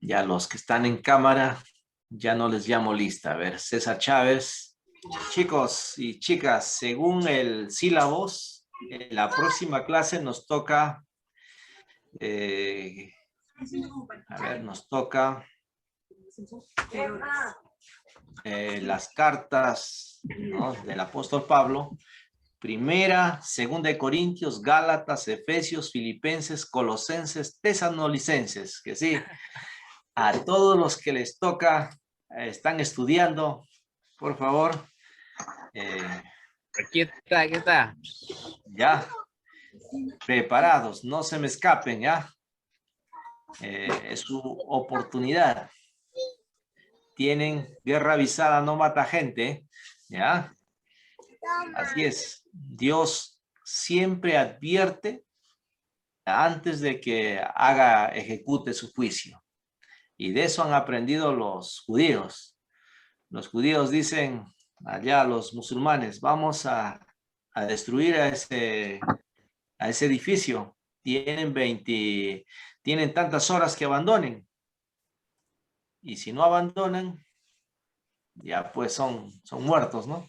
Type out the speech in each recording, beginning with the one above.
Ya los que están en cámara, ya no les llamo lista. A ver, César Chávez. Chicos y chicas, según el sílabos, en la próxima clase nos toca, nos toca las cartas, ¿no?, del apóstol Pablo. Primera, segunda de Corintios, Gálatas, Efesios, Filipenses, Colosenses, Tesalonicenses, que sí, a todos los que les toca, están estudiando, por favor. Aquí está. Ya, preparados, no se me escapen, ya. Es su oportunidad. Tienen guerra avisada, no mata gente, ya. Así es. Dios siempre advierte antes de que ejecute su juicio. Y de eso han aprendido los judíos. Los judíos dicen allá a los musulmanes, vamos a destruir a ese edificio. Tienen tantas horas que abandonen. Y si no abandonan, ya pues son muertos, ¿no?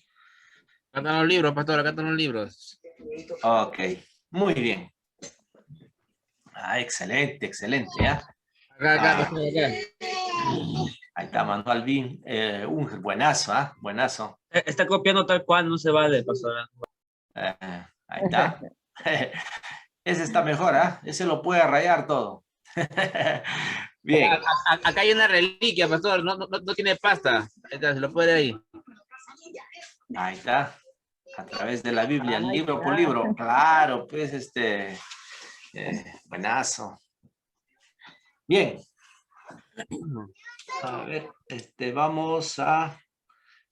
Acá están los libros, pastor, acá están los libros. Ok, muy bien. Excelente, ¿ya? Acá. Ahí está Manuel Bin, un buenazo, buenazo. Está copiando tal cual, no se vale, pastor. Ahí está. Ese está mejor, ese lo puede rayar todo. Bien. Acá hay una reliquia, pastor, no tiene pasta. Ahí está, se lo puede ahí. Ahí está. A través de la Biblia, libro por libro. Claro, pues buenazo. Bien. A ver, vamos a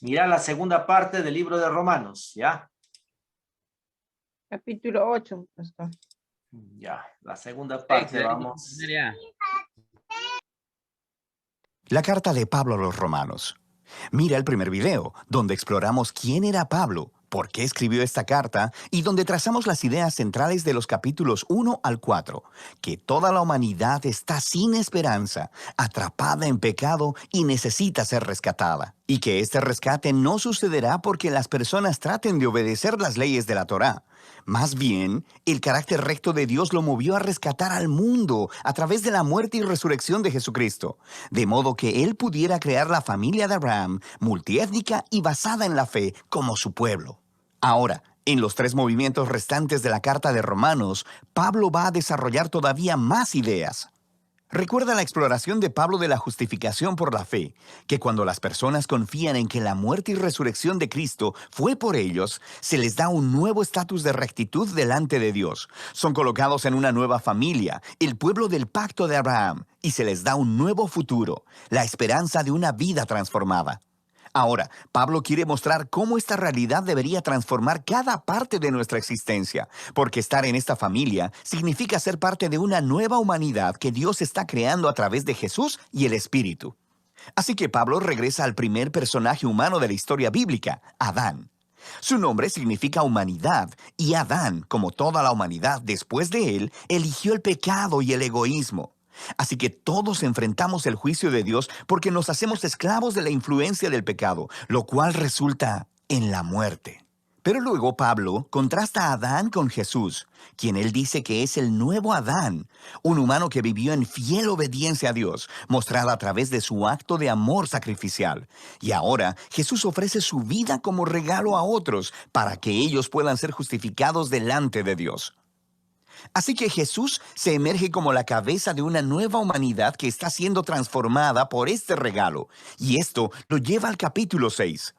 mirar la segunda parte del libro de Romanos, ¿ya? Capítulo 8, pastor. Ya, la segunda parte, vamos. La carta de Pablo a los Romanos. Mira el primer video, donde exploramos quién era Pablo, por qué escribió esta carta y donde trazamos las ideas centrales de los capítulos 1 al 4, que toda la humanidad está sin esperanza, atrapada en pecado y necesita ser rescatada. Y que este rescate no sucederá porque las personas traten de obedecer las leyes de la Torá. Más bien, el carácter recto de Dios lo movió a rescatar al mundo a través de la muerte y resurrección de Jesucristo, de modo que Él pudiera crear la familia de Abraham, multiétnica y basada en la fe, como su pueblo. Ahora, en los 3 movimientos restantes de la carta de Romanos, Pablo va a desarrollar todavía más ideas. Recuerda la exploración de Pablo de la justificación por la fe, que cuando las personas confían en que la muerte y resurrección de Cristo fue por ellos, se les da un nuevo estatus de rectitud delante de Dios. Son colocados en una nueva familia, el pueblo del pacto de Abraham, y se les da un nuevo futuro, la esperanza de una vida transformada. Ahora, Pablo quiere mostrar cómo esta realidad debería transformar cada parte de nuestra existencia, porque estar en esta familia significa ser parte de una nueva humanidad que Dios está creando a través de Jesús y el Espíritu. Así que Pablo regresa al primer personaje humano de la historia bíblica, Adán. Su nombre significa humanidad, y Adán, como toda la humanidad después de él, eligió el pecado y el egoísmo. Así que todos enfrentamos el juicio de Dios porque nos hacemos esclavos de la influencia del pecado, lo cual resulta en la muerte. Pero luego Pablo contrasta a Adán con Jesús, quien él dice que es el nuevo Adán, un humano que vivió en fiel obediencia a Dios, mostrada a través de su acto de amor sacrificial. Y ahora Jesús ofrece su vida como regalo a otros para que ellos puedan ser justificados delante de Dios. Así que Jesús se emerge como la cabeza de una nueva humanidad que está siendo transformada por este regalo. Y esto lo lleva al capítulo 6.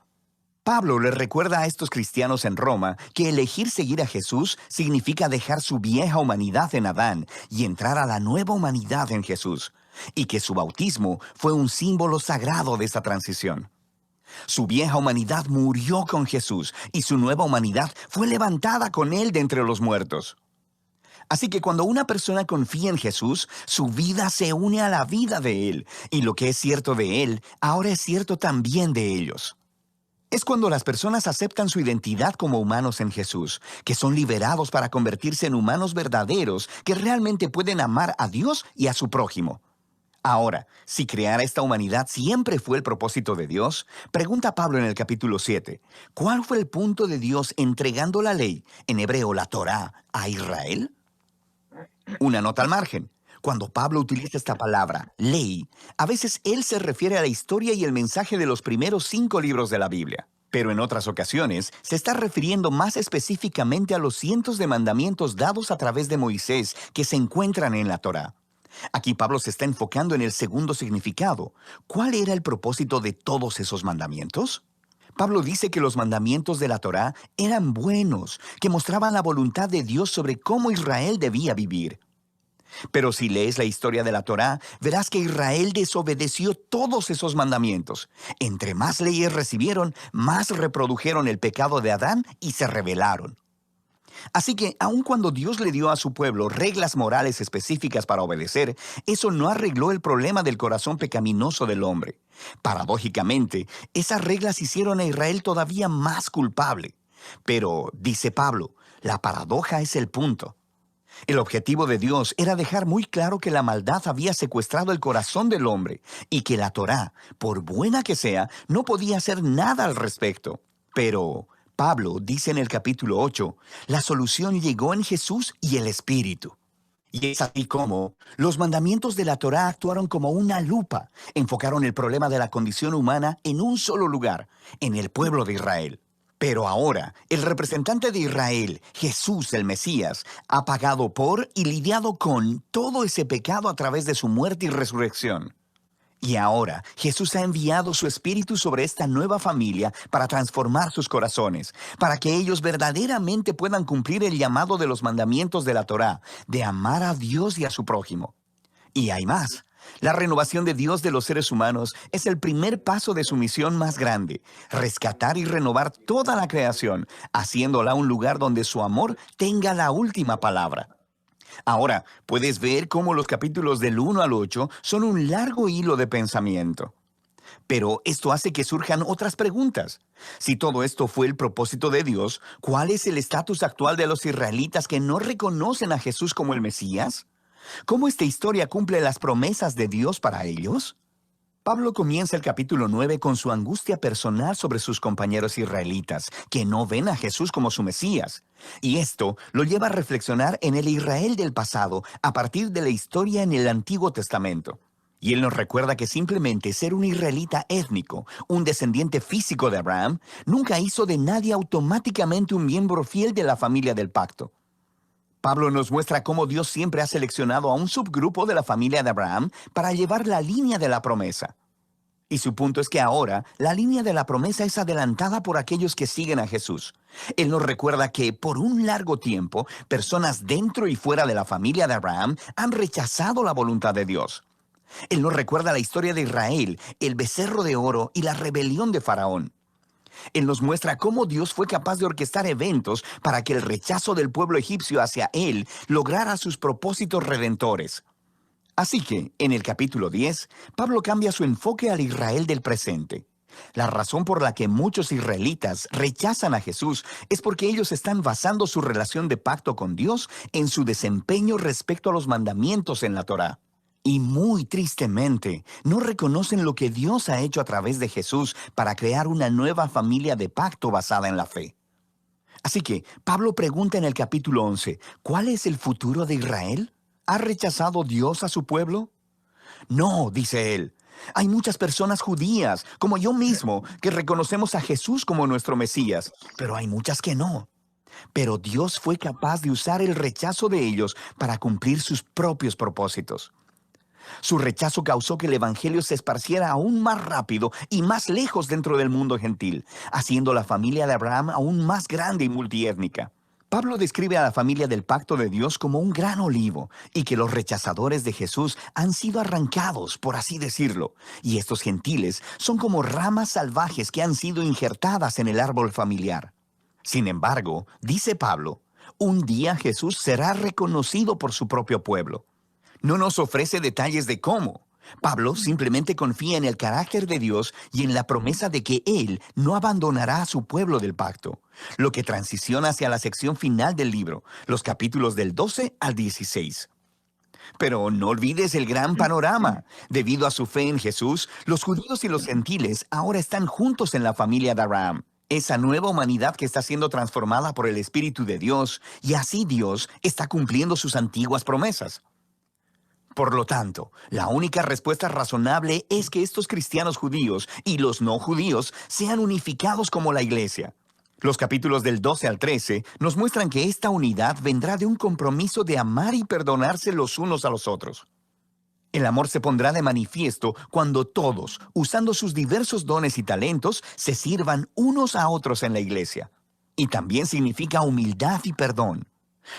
Pablo le recuerda a estos cristianos en Roma que elegir seguir a Jesús significa dejar su vieja humanidad en Adán y entrar a la nueva humanidad en Jesús, y que su bautismo fue un símbolo sagrado de esa transición. Su vieja humanidad murió con Jesús y su nueva humanidad fue levantada con Él de entre los muertos. Así que cuando una persona confía en Jesús, su vida se une a la vida de Él, y lo que es cierto de Él, ahora es cierto también de ellos. Es cuando las personas aceptan su identidad como humanos en Jesús, que son liberados para convertirse en humanos verdaderos que realmente pueden amar a Dios y a su prójimo. Ahora, si crear esta humanidad siempre fue el propósito de Dios, pregunta Pablo en el capítulo 7, ¿cuál fue el punto de Dios entregando la ley, en hebreo la Torá, a Israel? Una nota al margen. Cuando Pablo utiliza esta palabra, ley, a veces él se refiere a la historia y el mensaje de los primeros 5 libros de la Biblia. Pero en otras ocasiones se está refiriendo más específicamente a los cientos de mandamientos dados a través de Moisés que se encuentran en la Torá. Aquí Pablo se está enfocando en el segundo significado. ¿Cuál era el propósito de todos esos mandamientos? Pablo dice que los mandamientos de la Torá eran buenos, que mostraban la voluntad de Dios sobre cómo Israel debía vivir. Pero si lees la historia de la Torá, verás que Israel desobedeció todos esos mandamientos. Entre más leyes recibieron, más reprodujeron el pecado de Adán y se rebelaron. Así que, aun cuando Dios le dio a su pueblo reglas morales específicas para obedecer, eso no arregló el problema del corazón pecaminoso del hombre. Paradójicamente, esas reglas hicieron a Israel todavía más culpable. Pero, dice Pablo, la paradoja es el punto. El objetivo de Dios era dejar muy claro que la maldad había secuestrado el corazón del hombre y que la Torá, por buena que sea, no podía hacer nada al respecto. Pero Pablo dice en el capítulo 8, la solución llegó en Jesús y el Espíritu. Y es así como los mandamientos de la Torá actuaron como una lupa, enfocaron el problema de la condición humana en un solo lugar, en el pueblo de Israel. Pero ahora, el representante de Israel, Jesús el Mesías, ha pagado por y lidiado con todo ese pecado a través de su muerte y resurrección. Y ahora, Jesús ha enviado su Espíritu sobre esta nueva familia para transformar sus corazones, para que ellos verdaderamente puedan cumplir el llamado de los mandamientos de la Torá, de amar a Dios y a su prójimo. Y hay más. La renovación de Dios de los seres humanos es el primer paso de su misión más grande, rescatar y renovar toda la creación, haciéndola un lugar donde su amor tenga la última palabra. Ahora, puedes ver cómo los capítulos del 1 al 8 son un largo hilo de pensamiento. Pero esto hace que surjan otras preguntas. Si todo esto fue el propósito de Dios, ¿cuál es el estatus actual de los israelitas que no reconocen a Jesús como el Mesías? ¿Cómo esta historia cumple las promesas de Dios para ellos? Pablo comienza el capítulo 9 con su angustia personal sobre sus compañeros israelitas, que no ven a Jesús como su Mesías. Y esto lo lleva a reflexionar en el Israel del pasado a partir de la historia en el Antiguo Testamento. Y él nos recuerda que simplemente ser un israelita étnico, un descendiente físico de Abraham, nunca hizo de nadie automáticamente un miembro fiel de la familia del pacto. Pablo nos muestra cómo Dios siempre ha seleccionado a un subgrupo de la familia de Abraham para llevar la línea de la promesa. Y su punto es que ahora la línea de la promesa es adelantada por aquellos que siguen a Jesús. Él nos recuerda que por un largo tiempo, personas dentro y fuera de la familia de Abraham han rechazado la voluntad de Dios. Él nos recuerda la historia de Israel, el becerro de oro y la rebelión de Faraón. Él nos muestra cómo Dios fue capaz de orquestar eventos para que el rechazo del pueblo egipcio hacia él lograra sus propósitos redentores. Así que, en el capítulo 10, Pablo cambia su enfoque al Israel del presente. La razón por la que muchos israelitas rechazan a Jesús es porque ellos están basando su relación de pacto con Dios en su desempeño respecto a los mandamientos en la Torá. Y muy tristemente, no reconocen lo que Dios ha hecho a través de Jesús para crear una nueva familia de pacto basada en la fe. Así que, Pablo pregunta en el capítulo 11, ¿cuál es el futuro de Israel? ¿Ha rechazado Dios a su pueblo? No, dice él. Hay muchas personas judías, como yo mismo, que reconocemos a Jesús como nuestro Mesías, pero hay muchas que no. Pero Dios fue capaz de usar el rechazo de ellos para cumplir sus propios propósitos. Su rechazo causó que el evangelio se esparciera aún más rápido y más lejos dentro del mundo gentil, haciendo la familia de Abraham aún más grande y multiétnica. Pablo describe a la familia del pacto de Dios como un gran olivo y que los rechazadores de Jesús han sido arrancados, por así decirlo, y estos gentiles son como ramas salvajes que han sido injertadas en el árbol familiar. Sin embargo, dice Pablo, un día Jesús será reconocido por su propio pueblo. No nos ofrece detalles de cómo. Pablo simplemente confía en el carácter de Dios y en la promesa de que Él no abandonará a su pueblo del pacto, lo que transiciona hacia la sección final del libro, los capítulos del 12 al 16. Pero no olvides el gran panorama. Debido a su fe en Jesús, los judíos y los gentiles ahora están juntos en la familia de Abraham. Esa nueva humanidad que está siendo transformada por el Espíritu de Dios, y así Dios está cumpliendo sus antiguas promesas. Por lo tanto, la única respuesta razonable es que estos cristianos judíos y los no judíos sean unificados como la iglesia. Los capítulos del 12 al 13 nos muestran que esta unidad vendrá de un compromiso de amar y perdonarse los unos a los otros. El amor se pondrá de manifiesto cuando todos, usando sus diversos dones y talentos, se sirvan unos a otros en la iglesia. Y también significa humildad y perdón.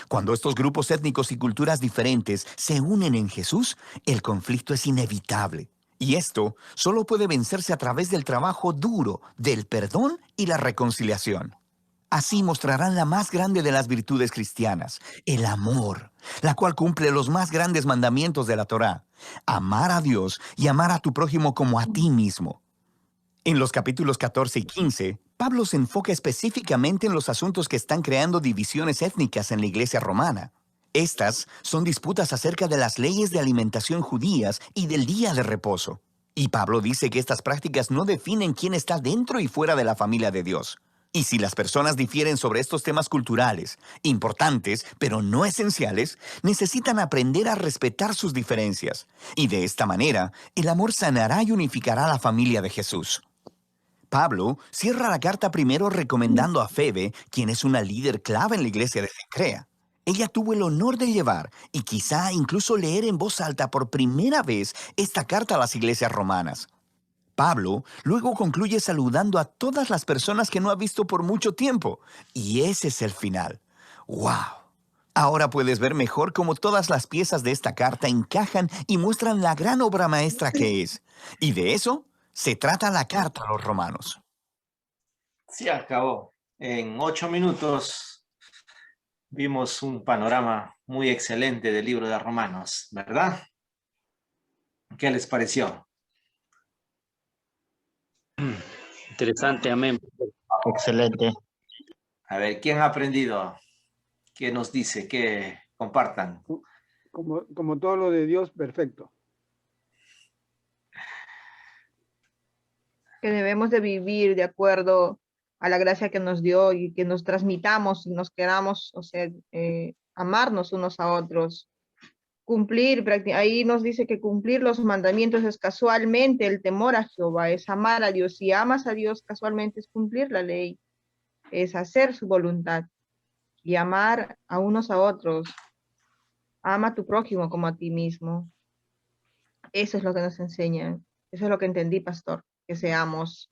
Cuando estos grupos étnicos y culturas diferentes se unen en Jesús, el conflicto es inevitable. Y esto solo puede vencerse a través del trabajo duro, del perdón y la reconciliación. Así mostrarán la más grande de las virtudes cristianas, el amor, la cual cumple los más grandes mandamientos de la Torá: amar a Dios y amar a tu prójimo como a ti mismo. En los capítulos 14 y 15, Pablo se enfoca específicamente en los asuntos que están creando divisiones étnicas en la iglesia romana. Estas son disputas acerca de las leyes de alimentación judías y del día de reposo. Y Pablo dice que estas prácticas no definen quién está dentro y fuera de la familia de Dios. Y si las personas difieren sobre estos temas culturales, importantes pero no esenciales, necesitan aprender a respetar sus diferencias. Y de esta manera, el amor sanará y unificará a la familia de Jesús. Pablo cierra la carta primero recomendando a Febe, quien es una líder clave en la iglesia de Cencrea. Ella tuvo el honor de llevar y quizá incluso leer en voz alta por primera vez esta carta a las iglesias romanas. Pablo luego concluye saludando a todas las personas que no ha visto por mucho tiempo. Y ese es el final. ¡Wow! Ahora puedes ver mejor cómo todas las piezas de esta carta encajan y muestran la gran obra maestra que es. Y de eso se trata la carta a los romanos. Se acabó. En 8 minutos vimos un panorama muy excelente del libro de Romanos, ¿verdad? ¿Qué les pareció? Interesante, amén. Excelente. A ver, ¿quién ha aprendido? ¿Qué nos dice? ¿Qué compartan? Como todo lo de Dios, perfecto. Que debemos de vivir de acuerdo a la gracia que nos dio y que nos transmitamos y nos queramos, o sea, amarnos unos a otros. Cumplir, ahí nos dice que cumplir los mandamientos es casualmente el temor a Jehová, es amar a Dios. Si amas a Dios, casualmente es cumplir la ley, es hacer su voluntad y amar a unos a otros. Ama a tu prójimo como a ti mismo. Eso es lo que nos enseñan. Eso es lo que entendí, pastor, que seamos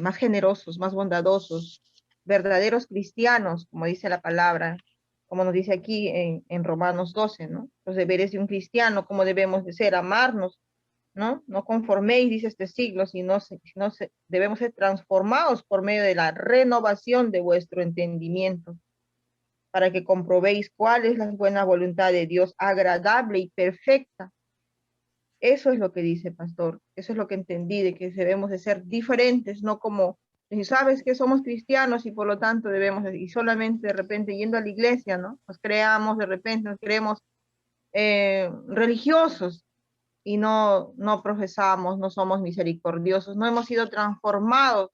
más generosos, más bondadosos, verdaderos cristianos, como dice la palabra, como nos dice aquí en Romanos 12, ¿no? Los deberes de un cristiano, cómo debemos de ser, amarnos, ¿no? No conforméis, dice este siglo, sino debemos ser transformados por medio de la renovación de vuestro entendimiento, para que comprobéis cuál es la buena voluntad de Dios, agradable y perfecta. Eso es lo que dice, pastor. Eso es lo que entendí, de que debemos de ser diferentes, no como, si sabes que somos cristianos y por lo tanto debemos, y solamente de repente yendo a la iglesia, ¿no? Nos creamos, de repente nos creemos religiosos y no profesamos, no somos misericordiosos, no hemos sido transformados.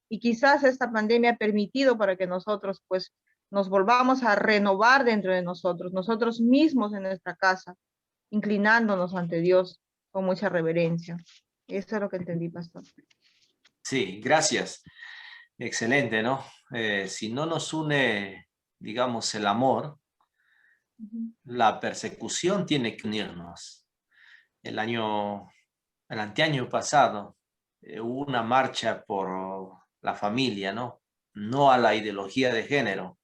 Y quizás esta pandemia ha permitido para que nosotros, pues, nos volvamos a renovar dentro de nosotros mismos en nuestra casa, inclinándonos ante Dios con mucha reverencia. Eso es lo que entendí, pastor. Sí, gracias. Excelente, ¿no? Si no nos une, digamos, el amor, la persecución tiene que unirnos. El anteaño pasado hubo una marcha por la familia, ¿no? No a la ideología de género.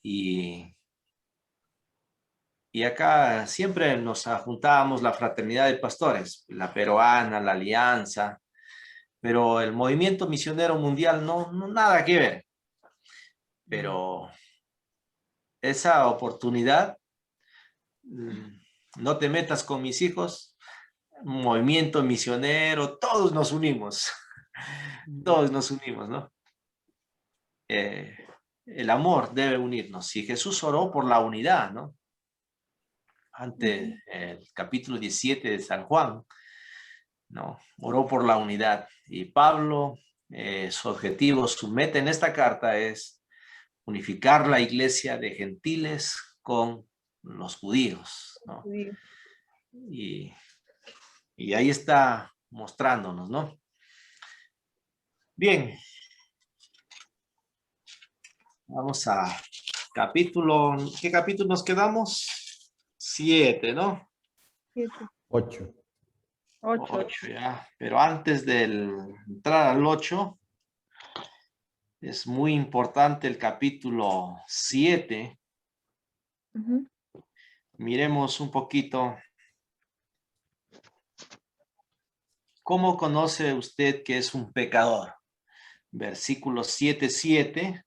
Y acá siempre nos juntábamos la fraternidad de pastores, la peruana, la alianza, pero el movimiento misionero mundial no nada que ver. Pero esa oportunidad, no te metas con mis hijos, movimiento misionero, todos nos unimos, ¿no? El amor debe unirnos. Y Jesús oró por la unidad, ¿no? ante el capítulo 17 de San Juan, ¿no? Oró por la unidad. Y Pablo, su objetivo, su meta en esta carta es unificar la iglesia de gentiles con los judíos, ¿no? Sí. Y ahí está mostrándonos, ¿no? Bien. Vamos a capítulo, ¿qué capítulo nos quedamos? 7, ¿no? 7, 8. 8. 8, ya. Pero antes de entrar al 8, es muy importante el capítulo 7. Miremos un poquito. ¿Cómo conoce usted que es un pecador? Versículo 7:7.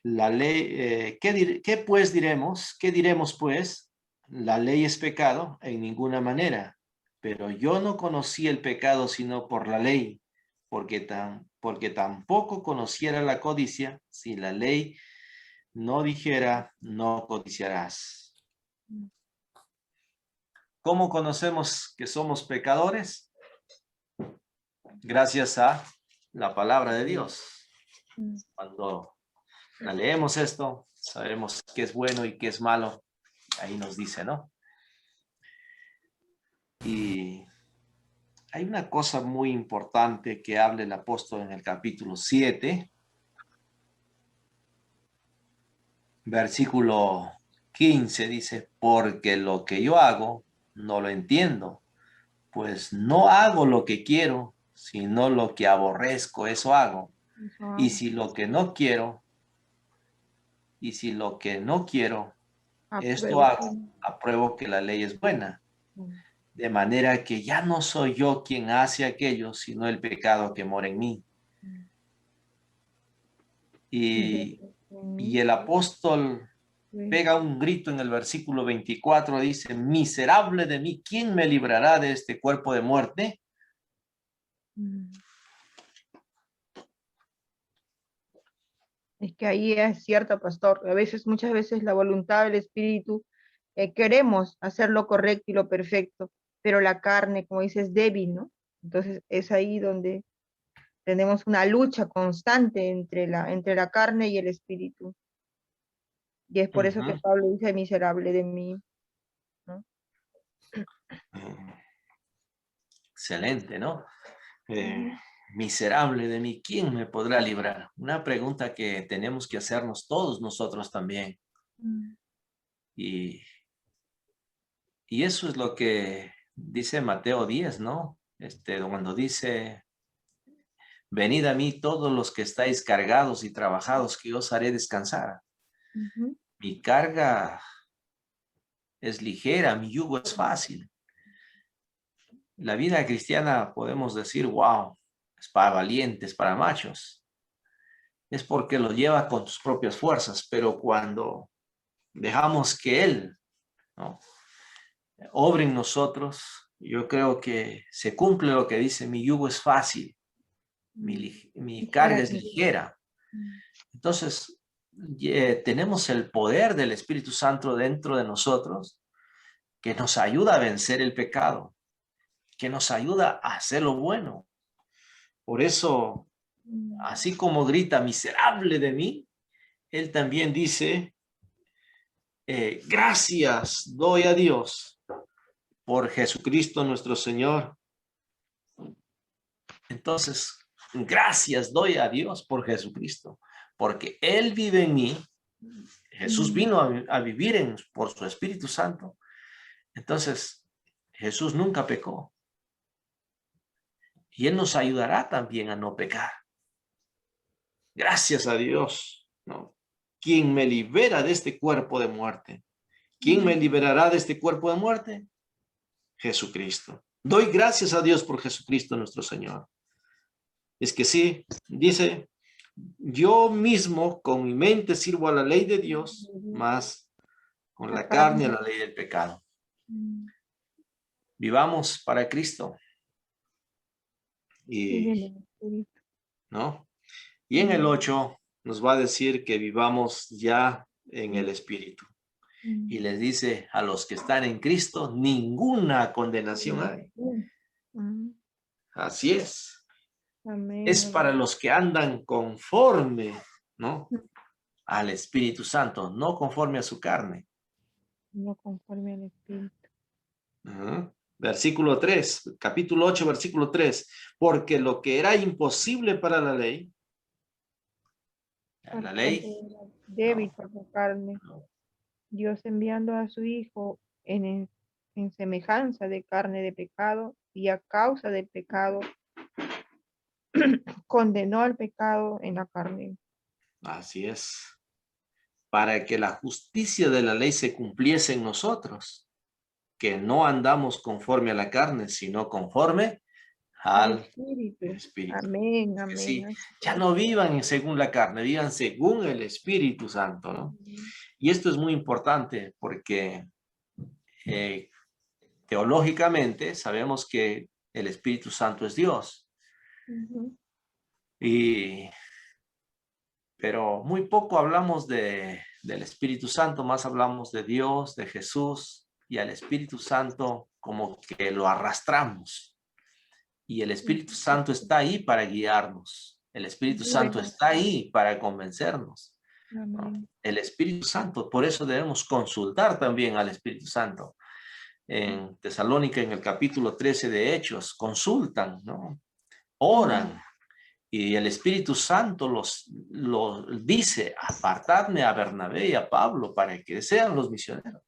La ley, ¿qué pues diremos? ¿Qué diremos pues? La ley es pecado en ninguna manera, pero yo no conocí el pecado sino por la ley, porque tampoco conociera la codicia si la ley no dijera no codiciarás. ¿Cómo conocemos que somos pecadores? Gracias a la palabra de Dios. Cuando la leemos esto, sabemos qué es bueno y qué es malo. Ahí nos dice, ¿no? Y hay una cosa muy importante que habla el apóstol en el capítulo 7, versículo 15, dice, porque lo que yo hago no lo entiendo, pues no hago lo que quiero, sino lo que aborrezco, eso hago. Y si lo que no quiero, esto hago, apruebo que la ley es buena. De manera que ya no soy yo quien hace aquello, sino el pecado que mora en mí. Y el apóstol pega un grito en el versículo 24, dice, miserable de mí, ¿quién me librará de este cuerpo de muerte? Es que ahí es cierto, pastor. Muchas veces la voluntad del Espíritu, queremos hacer lo correcto y lo perfecto, pero la carne, como dices, es débil, ¿no? Entonces es ahí donde tenemos una lucha constante entre la carne y el Espíritu. Y es por eso que Pablo dice, miserable de mí, ¿no? Excelente, ¿no? Miserable de mí, ¿quién me podrá librar? Una pregunta que tenemos que hacernos todos nosotros también. Y eso es lo que dice Mateo 10, ¿no? Cuando dice, venid a mí todos los que estáis cargados y trabajados, que yo os haré descansar. Mi carga es ligera, mi yugo es fácil. La vida cristiana podemos decir, wow, es para valientes, para machos. Es porque lo lleva con tus propias fuerzas, pero cuando dejamos que Él, ¿no?, obre en nosotros, yo creo que se cumple lo que dice, mi yugo es fácil, mi carga es ligera. Entonces, tenemos el poder del Espíritu Santo dentro de nosotros que nos ayuda a vencer el pecado, que nos ayuda a hacer lo bueno. Por eso, así como grita, miserable de mí, Él también dice, gracias doy a Dios por Jesucristo nuestro Señor. Entonces, gracias doy a Dios por Jesucristo, porque Él vive en mí. Jesús vino a vivir por su Espíritu Santo. Entonces, Jesús nunca pecó. Y Él nos ayudará también a no pecar. Gracias a Dios, ¿no? ¿Quién me libera de este cuerpo de muerte? ¿Quién me liberará de este cuerpo de muerte? Jesucristo. Doy gracias a Dios por Jesucristo nuestro Señor. Es que sí, dice, yo mismo con mi mente sirvo a la ley de Dios, más con la carne a la ley del pecado. Vivamos para Cristo. ¿No? Y en el 8 nos va a decir que vivamos ya en el Espíritu. Y les dice a los que están en Cristo, ninguna condenación hay. Mm. Así es. Amén. Es para los que andan conforme, ¿no? Al Espíritu Santo, no conforme a su carne. No conforme al Espíritu. Ujú. Versículo 3, capítulo 8, versículo 3. Porque lo que era imposible para la ley, débil por su carne, Dios enviando a su Hijo en semejanza de carne de pecado, y a causa del pecado condenó al pecado en la carne. así es, para que la justicia de la ley se cumpliese en nosotros, que no andamos conforme a la carne, sino conforme al Espíritu. Espíritu. Amén, Que amén. sí, Así ya es. no vivan según la carne, vivan según el Espíritu Santo, ¿no? Y esto es muy importante porque teológicamente sabemos que el Espíritu Santo es Dios. Ujú. Pero muy poco hablamos del Espíritu Santo, más hablamos de Dios, de Jesús, y al Espíritu Santo como que lo arrastramos. Y el Espíritu Santo está ahí para guiarnos. El Espíritu Santo está ahí para convencernos. Amén. El Espíritu Santo, por eso debemos consultar también al Espíritu Santo. En Tesalónica, en el capítulo 13 de Hechos, consultan, ¿no? Oran. Y el Espíritu Santo los dice, apartadme a Bernabé y a Pablo para que sean los misioneros.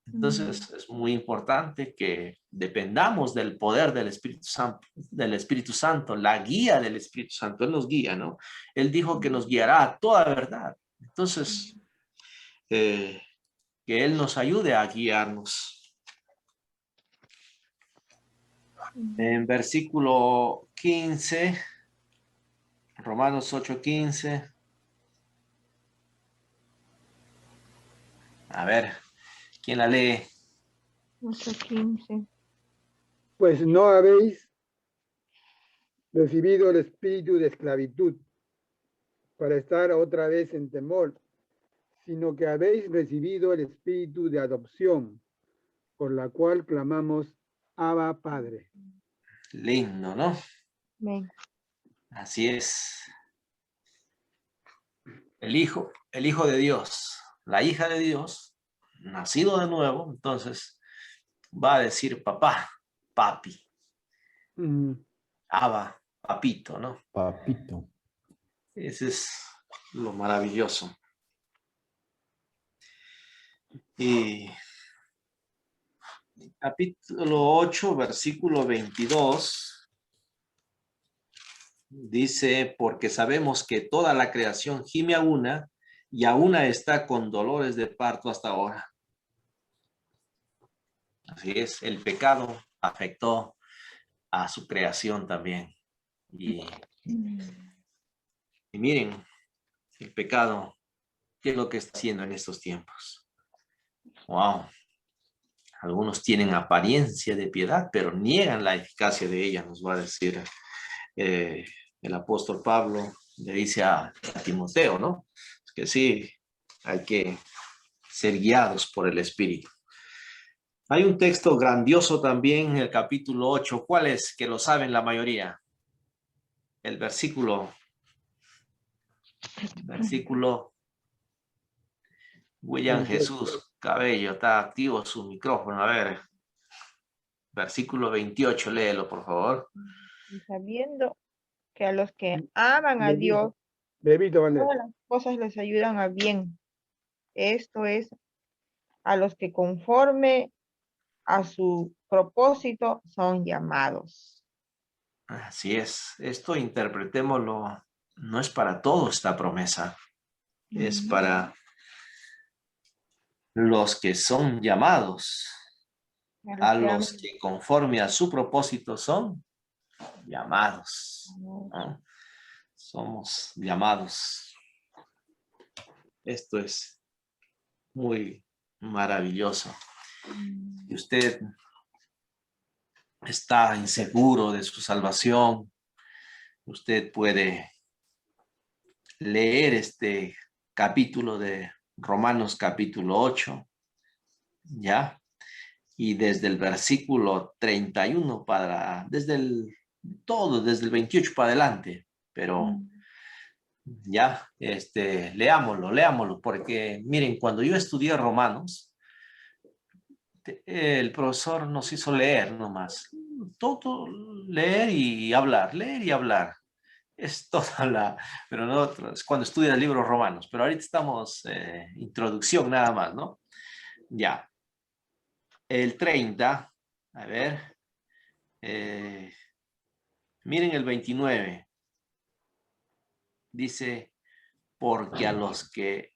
Entonces es muy importante que dependamos del poder del Espíritu Santo, la guía del Espíritu Santo. Él nos guía, ¿no? Él dijo que nos guiará a toda verdad. Entonces, que Él nos ayude a guiarnos. En versículo 15, Romanos 8:15. A ver, ¿quién la lee? 8:15. Pues no habéis recibido el espíritu de esclavitud para estar otra vez en temor, sino que habéis recibido el espíritu de adopción, por la cual clamamos, Abba, Padre. Lindo, ¿no? Amén. Así es. El hijo de Dios, la hija de Dios, nacido de nuevo, entonces va a decir papá, papi, Abba, papito, ¿no? Papito. Ese es lo maravilloso. Y capítulo 8, versículo 22, dice, porque sabemos que toda la creación gime a una y a una está con dolores de parto hasta ahora. Así es, el pecado afectó a su creación también. Y miren, el pecado, ¿qué es lo que está haciendo en estos tiempos? Wow. Algunos tienen apariencia de piedad, pero niegan la eficacia de ella, nos va a decir el apóstol Pablo, le dice a Timoteo, ¿no? Que sí, hay que ser guiados por el Espíritu. Hay un texto grandioso también en el capítulo 8. ¿Cuál es? Que lo saben la mayoría. El versículo William Jesús Cabello, está activo su micrófono. A ver, versículo 28, léelo, por favor. Y sabiendo que a los que aman a Dios, Bebito, vale. todas las cosas les ayudan a bien. Esto es, a los que conforme a su propósito son llamados. Así es. Esto interpretémoslo. No es para todos esta promesa. Es para los que son llamados. A los que conforme a su propósito son llamados, ¿no? Somos llamados. Esto es muy maravilloso. Si usted está inseguro de su salvación, usted puede leer este capítulo de Romanos capítulo 8, ¿ya? Y desde el versículo 31 desde el 28 para adelante, pero ya, leámoslo, porque miren, cuando yo estudié Romanos, el profesor nos hizo leer nomás, todo leer y hablar. Es toda pero no, es cuando estudia libros romanos, pero ahorita estamos introducción nada más, ¿no? Ya. El 30, a ver, miren el 29, dice, porque a los que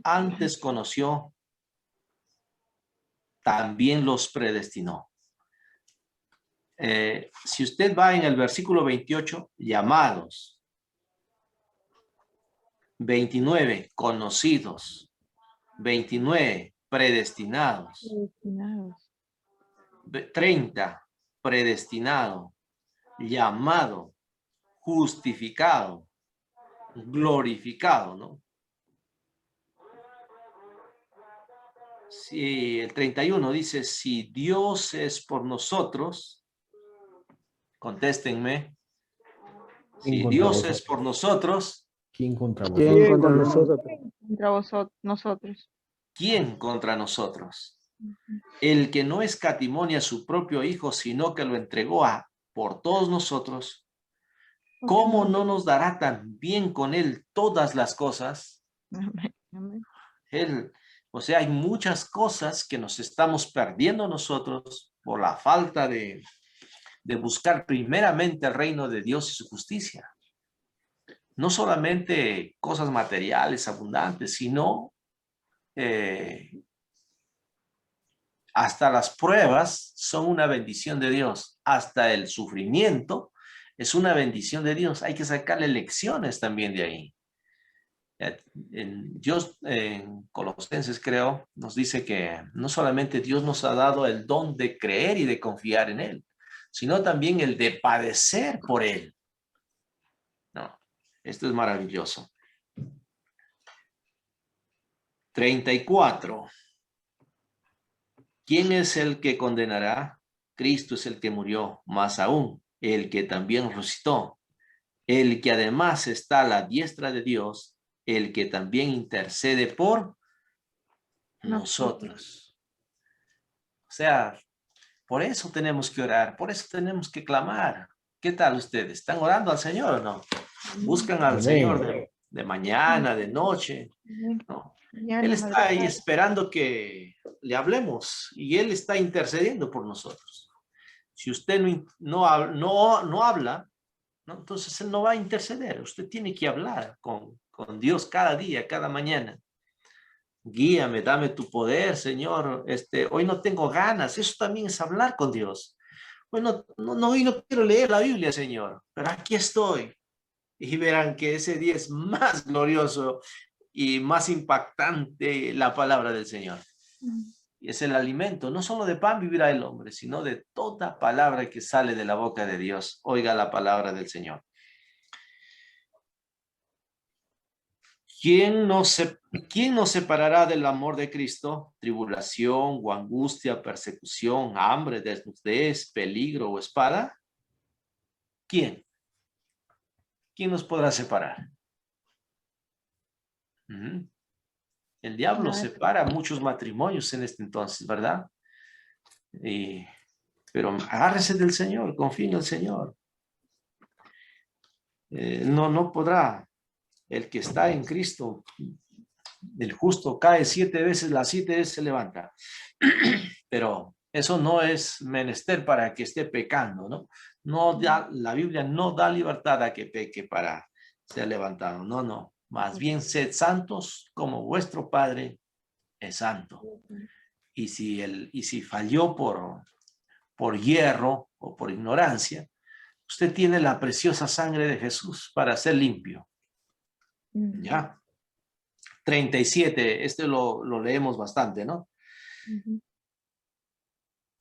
antes conoció, también los predestinó. Si usted va en el versículo 28, llamados. 29, conocidos. 29, predestinados. 30, predestinado, llamado, justificado, glorificado, ¿no? Si el 31 dice, si Dios es por nosotros, contéstenme, si Dios es por nosotros, ¿Quién contra ¿Quién vosotros? contra nosotros? Contra nosotros. ¿quién contra nosotros? El que no escatimó a su propio Hijo, sino que lo entregó por todos nosotros, ¿cómo no nos dará también con él todas las cosas? Amén, amén. O sea, hay muchas cosas que nos estamos perdiendo nosotros por la falta de buscar primeramente el reino de Dios y su justicia. No solamente cosas materiales abundantes, sino hasta las pruebas son una bendición de Dios. Hasta el sufrimiento es una bendición de Dios. Hay que sacarle lecciones también de ahí. Dios en Colosenses, creo, nos dice que no solamente Dios nos ha dado el don de creer y de confiar en Él, sino también el de padecer por Él. No, esto es maravilloso. 34. ¿Quién es el que condenará? Cristo es el que murió, más aún, el que también resucitó, el que además está a la diestra de Dios, el que también intercede por nosotros. O sea, por eso tenemos que orar, por eso tenemos que clamar. ¿Qué tal ustedes? ¿Están orando al Señor o no? ¿Buscan al Señor de mañana, de noche? No. Él está ahí esperando que le hablemos y Él está intercediendo por nosotros. Si usted no habla, ¿no? Entonces Él no va a interceder. Usted tiene que hablar con Dios cada día, cada mañana. Guíame, dame tu poder, Señor. Hoy no tengo ganas. Eso también es hablar con Dios. Hoy no quiero leer la Biblia, Señor, pero aquí estoy. Y verán que ese día es más glorioso y más impactante la palabra del Señor. Y es el alimento, no solo de pan vivirá el hombre, sino de toda palabra que sale de la boca de Dios. Oiga la palabra del Señor. ¿Quién nos separará del amor de Cristo? Tribulación o angustia, persecución, hambre, desnudez, peligro o espada. ¿Quién? ¿Quién nos podrá separar? El diablo separa muchos matrimonios en este entonces, ¿verdad? Pero agárrese del Señor, confíe en el Señor. No podrá. El que está en Cristo, el justo cae 7 veces, las 7 veces se levanta. Pero eso no es menester para que esté pecando, ¿no? La Biblia no da libertad a que peque para ser levantado. No. Más bien sed santos como vuestro Padre es santo. Y si falló por hierro o por ignorancia, usted tiene la preciosa sangre de Jesús para ser limpio. ¿Ya? 37, lo leemos bastante, ¿no?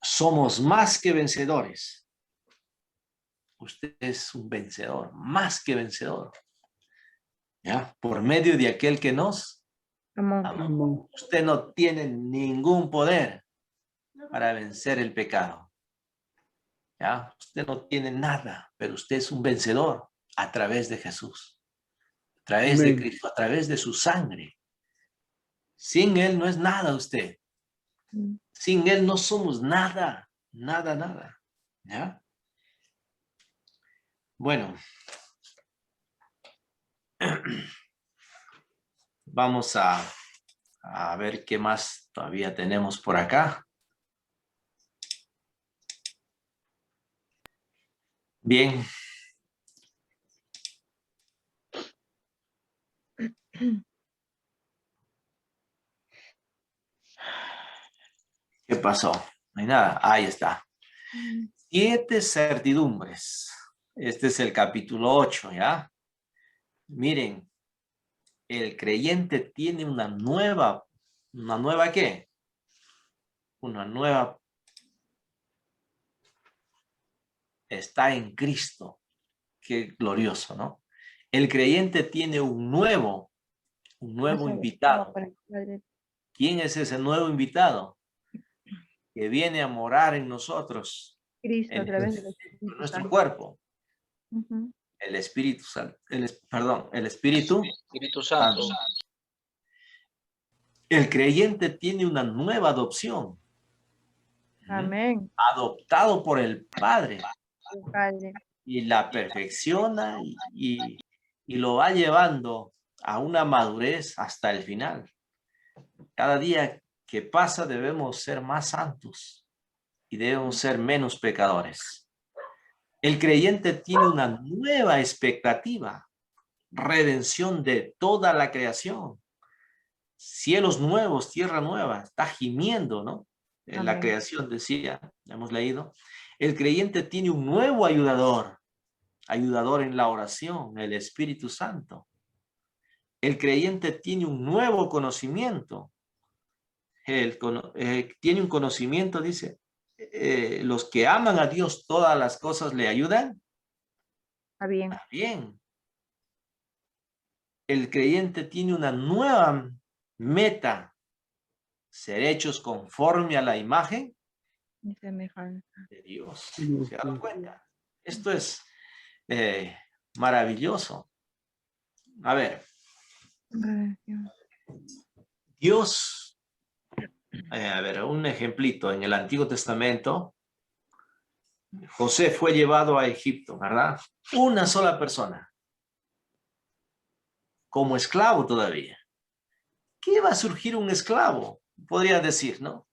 Somos más que vencedores. Usted es un vencedor, más que vencedor. ¿Ya? Por medio de aquel que nos Amén. Amén. Usted no tiene ningún poder para vencer el pecado. ¿Ya? Usted no tiene nada, pero usted es un vencedor a través de Jesús, a través de Amén. Cristo, a través de su sangre. Sin Él no es nada usted. Sin Él no somos nada, nada, nada. ¿Ya? Bueno, vamos a ver qué más todavía tenemos por acá. Bien. ¿Qué pasó? No hay nada. Ahí está. 7 certidumbres. Este es el capítulo 8, ¿ya? Miren, el creyente tiene ¿una nueva qué? Una nueva, está en Cristo. Qué glorioso, ¿no? El creyente tiene un nuevo invitado. ¿Quién es ese nuevo invitado? Que viene a morar en nosotros, Cristo a en través del Espíritu nuestro Santo. cuerpo. Ujú. El Espíritu Santo, el Espíritu Espíritu Santo. Santo. El creyente tiene una nueva adopción. Amén. Adoptado por el Padre. Padre. Y la perfecciona y lo va llevando a una madurez hasta el final. Cada día que pasa debemos ser más santos y debemos ser menos pecadores. El creyente tiene una nueva expectativa, redención de toda la creación. Cielos nuevos, tierra nueva, está gimiendo, ¿no? En la Amén. creación, decía, hemos leído. El creyente tiene un nuevo ayudador en la oración, el Espíritu Santo. El creyente tiene un nuevo conocimiento. Tiene un conocimiento, dice, los que aman a Dios, todas las cosas le ayudan. Está bien. Bien. El creyente tiene una nueva meta, ser hechos conforme a la imagen Mi semejanza. de Dios. Sí, ¿Se dan sí. cuenta? Esto es maravilloso. A ver, Dios, a ver, un ejemplito. En el Antiguo Testamento, José fue llevado a Egipto, ¿verdad? Una sola persona. Como esclavo todavía. ¿Qué va a surgir un esclavo? Podría decir, ¿no?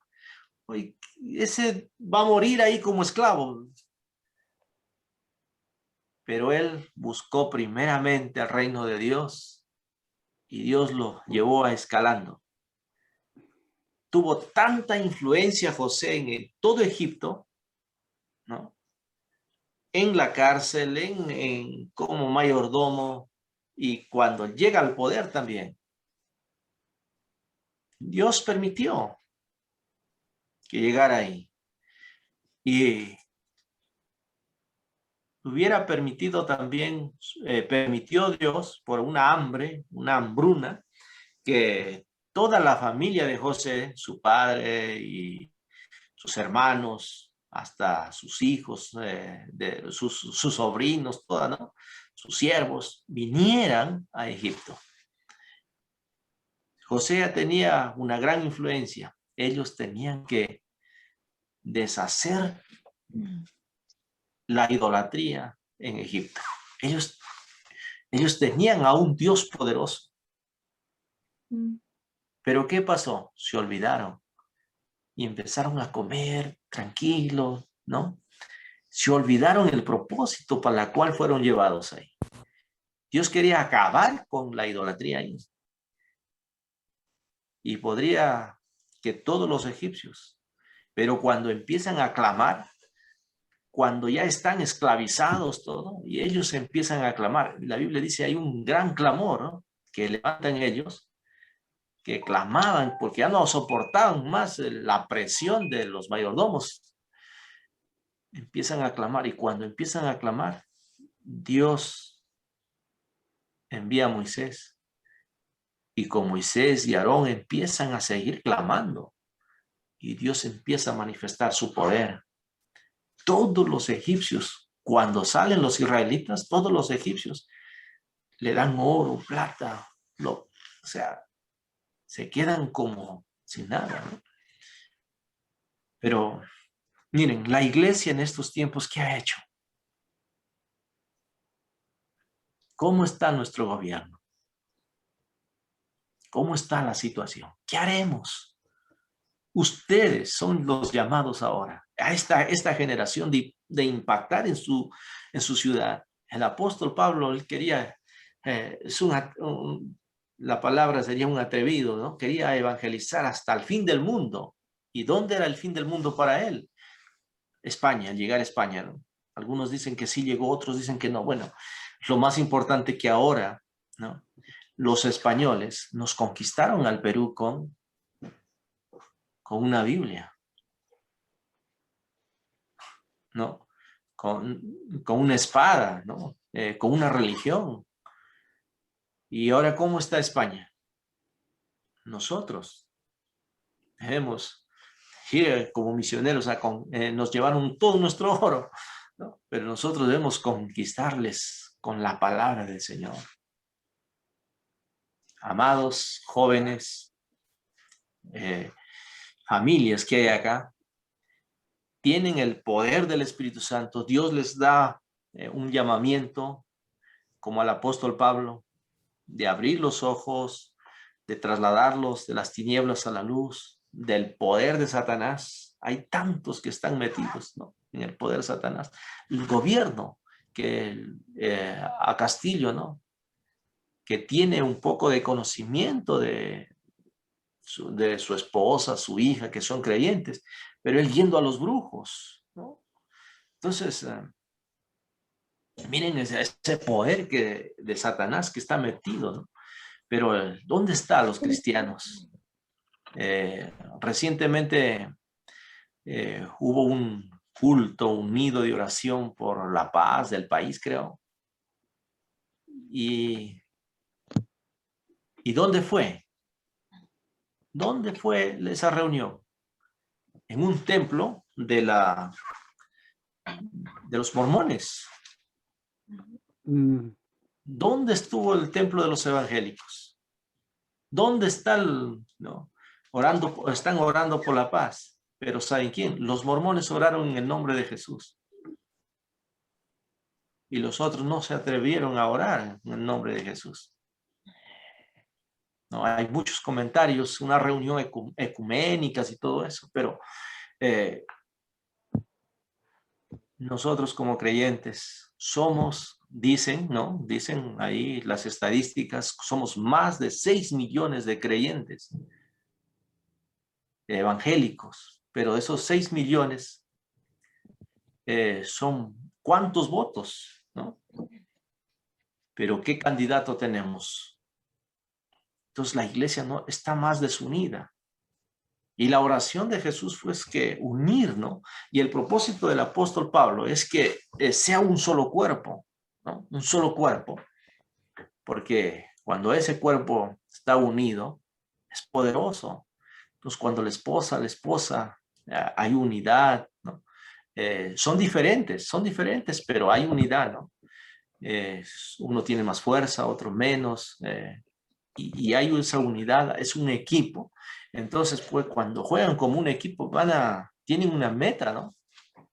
Oye, ese va a morir ahí como esclavo. Pero él buscó primeramente el reino de Dios y Dios lo llevó a escalando. Tuvo tanta influencia José en todo Egipto, ¿no? En la cárcel, como mayordomo, y cuando llega al poder también. Dios permitió que llegara ahí. Y hubiera permitido también, permitió Dios por una hambre, una hambruna, que toda la familia de José, su padre y sus hermanos, hasta sus hijos, sus sobrinos, ¿no? Sus siervos, vinieran a Egipto. José tenía una gran influencia. Ellos tenían que deshacer la idolatría en Egipto. Ellos tenían a un Dios poderoso. Pero ¿qué pasó? Se olvidaron y empezaron a comer tranquilos, ¿no? Se olvidaron el propósito para el cual fueron llevados ahí. Dios quería acabar con la idolatría ahí. Y podría que todos los egipcios, pero cuando empiezan a clamar, cuando ya están esclavizados todo, y ellos empiezan a clamar, la Biblia dice hay un gran clamor, ¿no? Que levantan ellos, que clamaban porque ya no soportaban más la presión de los mayordomos. Empiezan a clamar y cuando empiezan a clamar, Dios envía a Moisés Y con Moisés y Aarón empiezan a seguir clamando. Y Dios empieza a manifestar su poder. Todos los egipcios, cuando salen los israelitas, todos los egipcios le dan oro, plata, o sea, se quedan como sin nada, ¿no? Pero miren, la iglesia en estos tiempos, ¿qué ha hecho? ¿Cómo está nuestro gobierno? ¿Cómo está la situación? ¿Qué haremos? Ustedes son los llamados ahora a esta generación de impactar en su ciudad. El apóstol Pablo, él quería, la palabra sería un atrevido, ¿no? Quería evangelizar hasta el fin del mundo. ¿Y dónde era el fin del mundo para él? España, llegar a España, ¿no? Algunos dicen que sí llegó, otros dicen que no. Bueno, lo más importante que ahora, ¿no? Los españoles nos conquistaron al Perú con una Biblia, ¿no? Con una espada, ¿no? Con una religión. ¿Y ahora cómo está España? Nosotros debemos ir como misioneros, nos llevaron todo nuestro oro, ¿no? Pero nosotros debemos conquistarles con la palabra del Señor. Amados jóvenes, familias que hay acá, tienen el poder del Espíritu Santo. Dios les da un llamamiento, como al apóstol Pablo, de abrir los ojos, de trasladarlos de las tinieblas a la luz, del poder de Satanás. Hay tantos que están metidos, ¿no?, en el poder de Satanás. El gobierno, que a Castillo, ¿no?, que tiene un poco de conocimiento de su esposa, su hija, que son creyentes, pero él yendo a los brujos, ¿no? Entonces, miren ese poder de Satanás que está metido, ¿no? Pero ¿dónde están los cristianos? Recientemente hubo un culto, un nido de oración por la paz del país, creo. ¿Y dónde fue? ¿Dónde fue esa reunión? En un templo de los mormones. ¿Dónde estuvo el templo de los evangélicos? ¿Dónde está no? Están orando por la paz. Pero ¿saben quién? Los mormones oraron en el nombre de Jesús. Y los otros no se atrevieron a orar en el nombre de Jesús. No, hay muchos comentarios, una reunión ecuménicas y todo eso, pero nosotros como creyentes somos, dicen, ¿no? Dicen ahí las estadísticas, somos más de 6 millones de creyentes evangélicos, pero esos 6 millones son ¿cuántos votos? ¿No? Pero ¿qué candidato tenemos? Entonces la iglesia no está más desunida. Y la oración de Jesús fue que unir, ¿no? Y el propósito del apóstol Pablo es que sea un solo cuerpo, ¿no? Un solo cuerpo. Porque cuando ese cuerpo está unido, es poderoso. Entonces cuando la esposa, hay unidad, ¿no? Son diferentes, pero hay unidad, ¿no? Uno tiene más fuerza, otro menos, y hay esa unidad, es un equipo. Entonces, pues, cuando juegan como un equipo, tienen una meta, ¿no?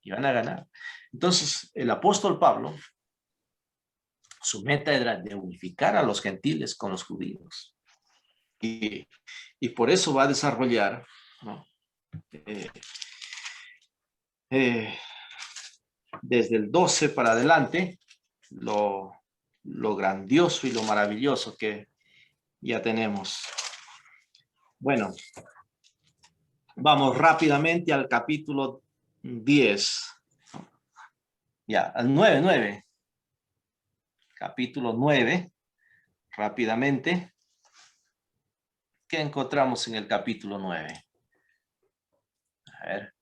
Y van a ganar. Entonces, el apóstol Pablo, su meta era de unificar a los gentiles con los judíos. Y por eso va a desarrollar, ¿no?, desde el 12 para adelante, lo grandioso y lo maravilloso que ya tenemos. Bueno, vamos rápidamente al capítulo 10. Ya, al 9. Capítulo 9, rápidamente. ¿Qué encontramos en el capítulo 9? A ver.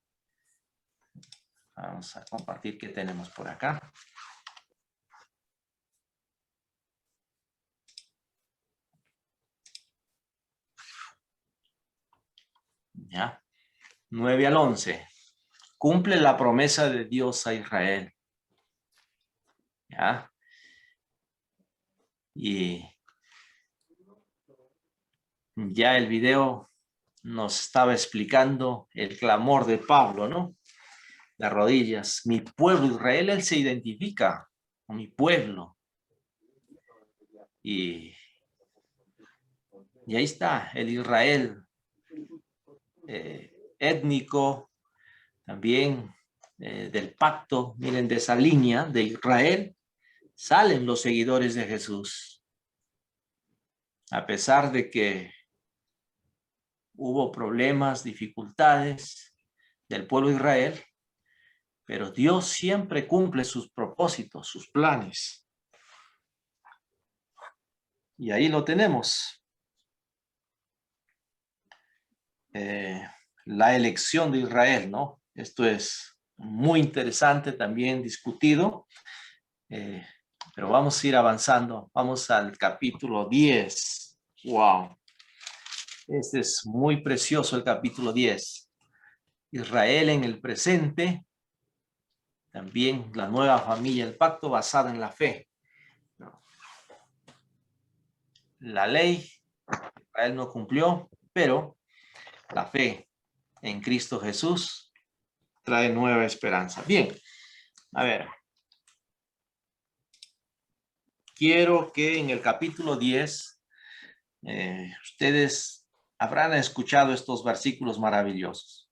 Vamos a compartir qué tenemos por acá. ¿Ya? 9 al 11. Cumple la promesa de Dios a Israel. ¿Ya? Y ya el video nos estaba explicando el clamor de Pablo, ¿no? Las rodillas. Mi pueblo Israel, él se identifica con mi pueblo. Y ahí está el Israel étnico, también del pacto. Miren, de esa línea de Israel salen los seguidores de Jesús. A pesar de que hubo problemas, dificultades del pueblo de Israel, pero Dios siempre cumple sus propósitos, sus planes. Y ahí lo tenemos. La elección de Israel, ¿no? Esto es muy interesante, también discutido, pero vamos a ir avanzando. Vamos al capítulo 10. ¡Wow! Este es muy precioso, el capítulo 10. Israel en el presente, también la nueva familia, el pacto basado en la fe. La ley, Israel no cumplió, pero la fe en Cristo Jesús trae nueva esperanza. Bien, a ver. Quiero que en el capítulo 10 ustedes habrán escuchado estos versículos maravillosos.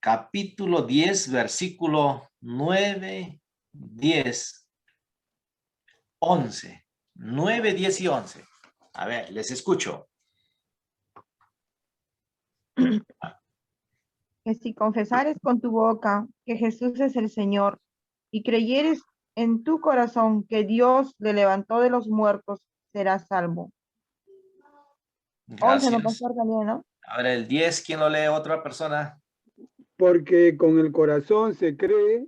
Capítulo 10, versículo 9, 10, 11. 9, 10 y 11. A ver, les escucho. Que si confesares con tu boca que Jesús es el Señor y creyeres en tu corazón que Dios le levantó de los muertos, serás salvo. 11 no Gracias. pasó también, ¿no? Ahora el 10, ¿quién lo lee? ¿Otra persona? Porque con el corazón se cree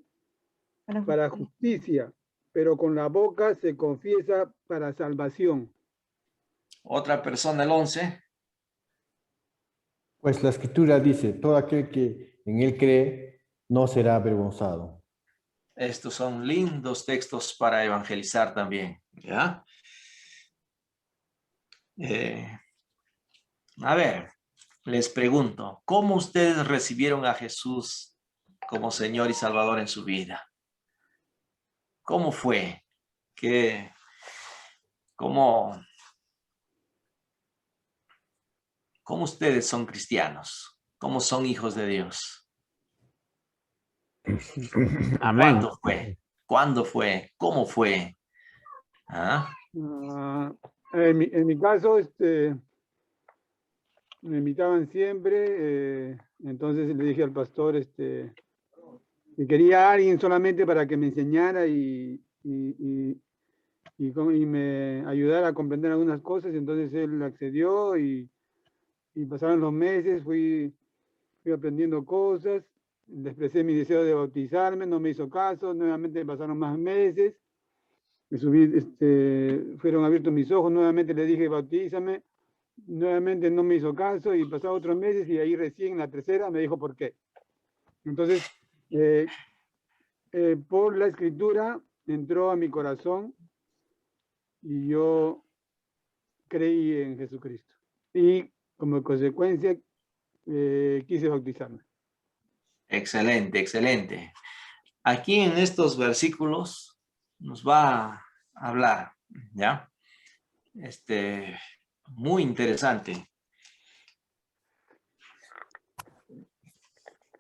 para justicia, pero con la boca se confiesa para salvación. Otra persona, el 11. Pues la escritura dice, todo aquel que en él cree no será avergonzado. Estos son lindos textos para evangelizar también, ¿ya? A ver, les pregunto, ¿cómo ustedes recibieron a Jesús como Señor y Salvador en su vida? ¿Cómo fue? ¿Cómo ustedes son cristianos? ¿Cómo son hijos de Dios? Amén. ¿Cuándo fue? ¿Cuándo fue? ¿Cómo fue? ¿Ah? En mi caso, me invitaban siempre, entonces le dije al pastor que quería a alguien solamente para que me enseñara y me ayudara a comprender algunas cosas, entonces él accedió y pasaron los meses, fui aprendiendo cosas, le expresé mi deseo de bautizarme, no me hizo caso, nuevamente pasaron más meses, me subí, fueron abiertos mis ojos, nuevamente le dije bautízame, nuevamente no me hizo caso y pasaron otros meses y ahí recién la tercera me dijo por qué. Entonces, por la escritura entró a mi corazón y yo creí en Jesucristo. Y como consecuencia quise bautizarme. Excelente, excelente. Aquí en estos versículos nos va a hablar, ¿ya? Muy interesante.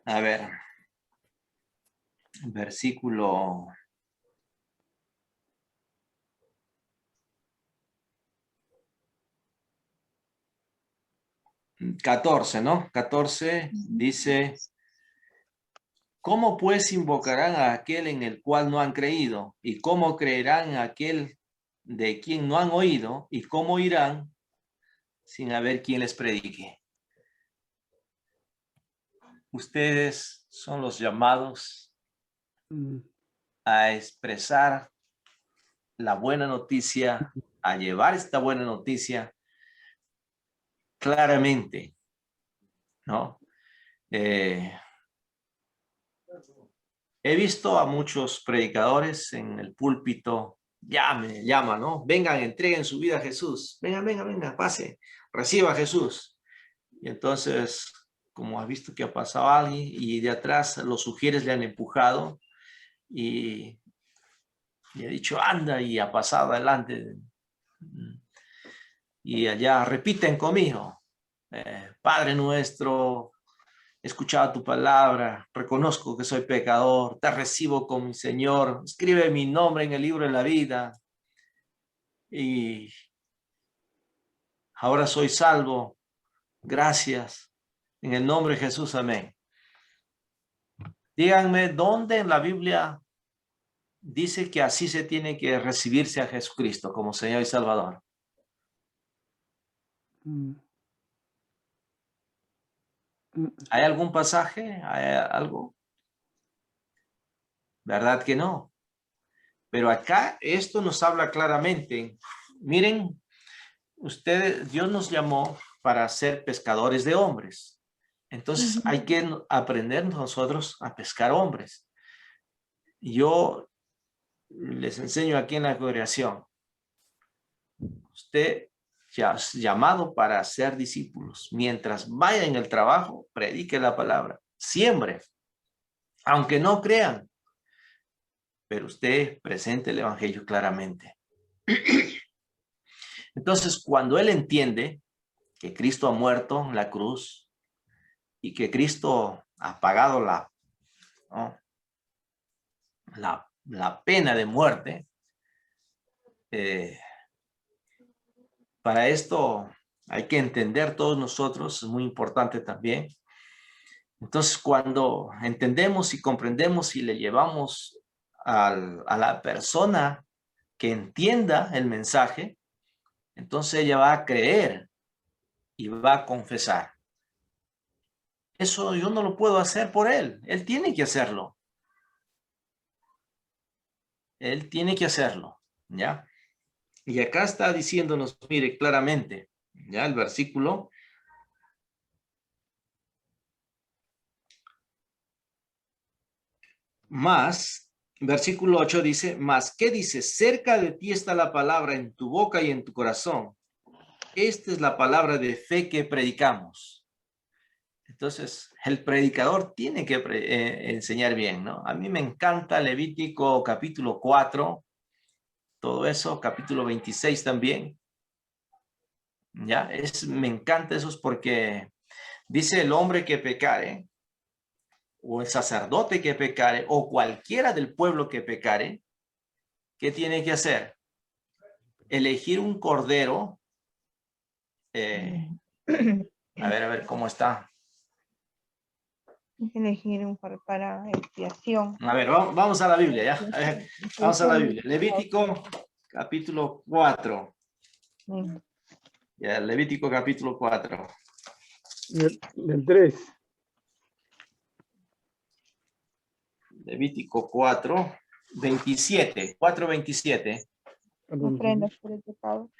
A ver, versículo 14, ¿no? 14 dice, ¿cómo pues invocarán a aquel en el cual no han creído? ¿Y cómo creerán en aquel de quien no han oído? ¿Y cómo irán sin haber quien les predique? Ustedes son los llamados a expresar la buena noticia, a llevar esta buena noticia claramente, ¿no? He visto a muchos predicadores en el púlpito, llaman, ¿no? Vengan, entreguen su vida a Jesús. Venga, pase, reciba a Jesús. Y entonces, como has visto que ha pasado alguien y de atrás los sugieres le han empujado y ha dicho, anda, y ha pasado adelante. Y allá repiten conmigo, Padre nuestro, he escuchado tu palabra, reconozco que soy pecador, te recibo como mi Señor, escribe mi nombre en el libro de la vida y ahora soy salvo, gracias, en el nombre de Jesús, amén. Díganme, ¿dónde en la Biblia dice que así se tiene que recibirse a Jesucristo como Señor y Salvador? ¿Hay algún pasaje? ¿Hay algo? ¿Verdad que no? Pero acá esto nos habla claramente. Miren, ustedes, Dios nos llamó para ser pescadores de hombres. Entonces hay que aprender nosotros a pescar hombres. Yo les enseño aquí en la congregación. Usted ya es llamado para ser discípulos. Mientras vaya en el trabajo, predique la palabra. Siembre. Aunque no crean. Pero usted presente el evangelio claramente. Entonces, cuando él entiende que Cristo ha muerto en la cruz y que Cristo ha pagado la pena de muerte, para esto hay que entender todos nosotros, es muy importante también. Entonces, cuando entendemos y comprendemos y le llevamos a la persona que entienda el mensaje, entonces ella va a creer y va a confesar. Eso yo no lo puedo hacer por él. Él tiene que hacerlo. Él tiene que hacerlo, ¿ya? Y acá está diciéndonos, mire, claramente, ¿ya? El versículo. Más, versículo 8 dice, más, ¿qué dice? Cerca de ti está la palabra en tu boca y en tu corazón. Esta es la palabra de fe que predicamos. Entonces, el predicador tiene que enseñar bien, ¿no? A mí me encanta Levítico capítulo 4, todo eso, capítulo 26 también. Ya, me encanta eso porque dice el hombre que pecare, o el sacerdote que pecare, o cualquiera del pueblo que pecare, ¿qué tiene que hacer? Elegir un cordero. A ver cómo está. Elegir un para expiación. A ver, vamos a la Biblia, ¿ya? A ver, vamos a la Biblia. Levítico capítulo 4. Ya, Levítico capítulo 4. Del 3. Levítico 4, 27. 4, 27. Ofrendas por el pecado.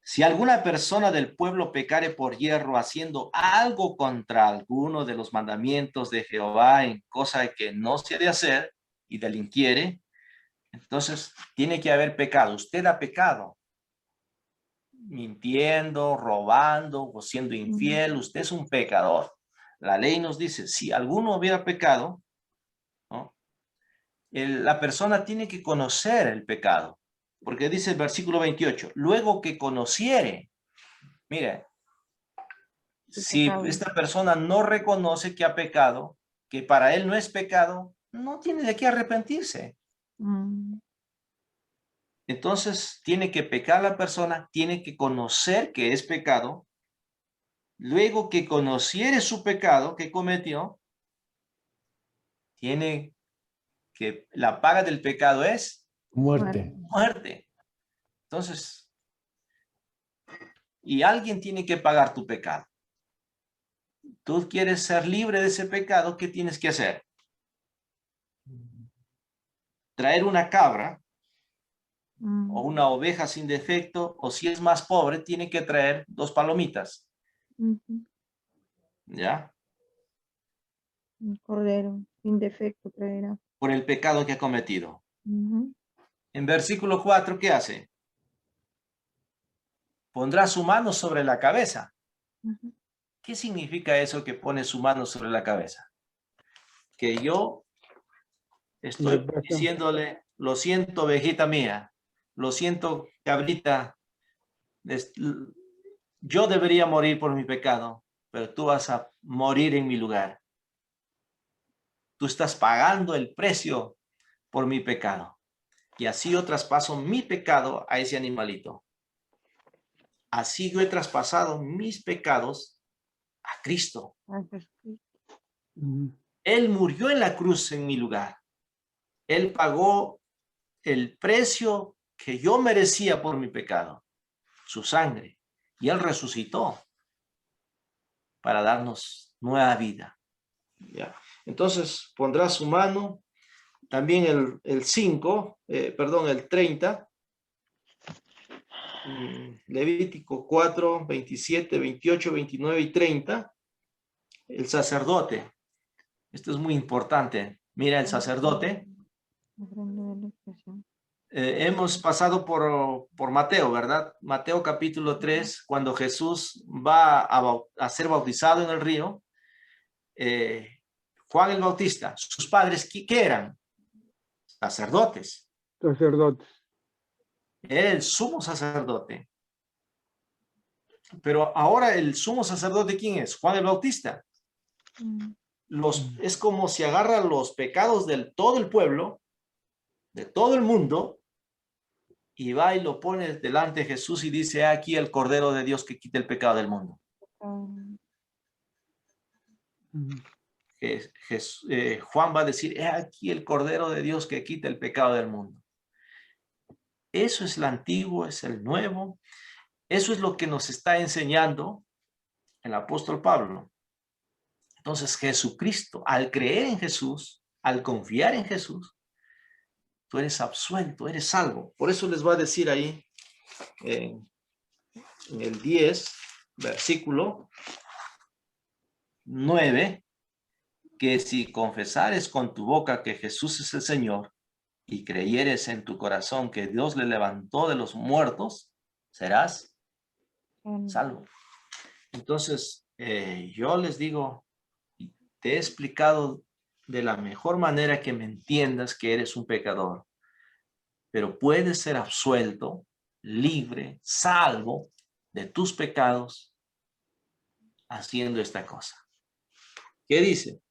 Si alguna persona del pueblo pecare por hierro haciendo algo contra alguno de los mandamientos de Jehová en cosa que no se ha de hacer y delinquiere, entonces tiene que haber pecado. Usted ha pecado. Mintiendo, robando o siendo infiel, usted es un pecador. La ley nos dice, si alguno hubiera pecado, ¿no? La persona tiene que conocer el pecado. Porque dice el versículo 28, luego que conociere, mire, si esta persona no reconoce que ha pecado, que para él no es pecado, no tiene de qué arrepentirse. Entonces, tiene que pecar la persona, tiene que conocer que es pecado, luego que conociere su pecado que cometió, tiene que, la paga del pecado es Muerte. muerte. Entonces, y alguien tiene que pagar tu pecado. Tú quieres ser libre de ese pecado, ¿qué tienes que hacer? Traer una cabra o una oveja sin defecto, o si es más pobre, tiene que traer 2 palomitas. Ujú. ¿Ya? Un cordero sin defecto traerá. Por el pecado que ha cometido. Ujú. En versículo 4, ¿qué hace? Pondrá su mano sobre la cabeza. Ujú. ¿Qué significa eso que pone su mano sobre la cabeza? Que yo estoy Repasa. diciéndole, lo siento, ovejita mía, lo siento, cabrita, yo debería morir por mi pecado, pero tú vas a morir en mi lugar. Tú estás pagando el precio por mi pecado. Y así yo traspaso mi pecado a ese animalito. Así yo he traspasado mis pecados a Cristo. Ay, Jesucristo. Ujú. Él murió en la cruz en mi lugar. Él pagó el precio que yo merecía por mi pecado, su sangre. Y Él resucitó para darnos nueva vida. ¿Ya? Entonces pondrá su mano, también el 5, el 30, Levítico 4, 27, 28, 29 y 30, el sacerdote. Esto es muy importante. Mira, el sacerdote. Aprendo de la expresión. Hemos pasado por Mateo, ¿verdad? Mateo capítulo 3, cuando Jesús va a ser bautizado en el río. Juan el Bautista, sus padres, ¿qué eran? Sacerdotes. Sacerdotes. Era el sumo sacerdote. Pero ahora el sumo sacerdote, ¿quién es? Juan el Bautista. Mm. Es como si agarra los pecados de todo el pueblo, de todo el mundo, y va y lo pone delante de Jesús y dice, aquí el Cordero de Dios que quita el pecado del mundo. Um, Ujú. Juan va a decir, aquí el Cordero de Dios que quita el pecado del mundo. Eso es el antiguo, es el nuevo. Eso es lo que nos está enseñando el apóstol Pablo. Entonces Jesucristo, al creer en Jesús, al confiar en Jesús, tú eres absuelto, eres salvo. Por eso les va a decir ahí en el 10, versículo 9, que si confesares con tu boca que Jesús es el Señor y creyeres en tu corazón que Dios le levantó de los muertos, serás salvo. Entonces, yo les digo, te he explicado de la mejor manera que me entiendas que eres un pecador, pero puedes ser absuelto, libre, salvo de tus pecados haciendo esta cosa. ¿Qué dice?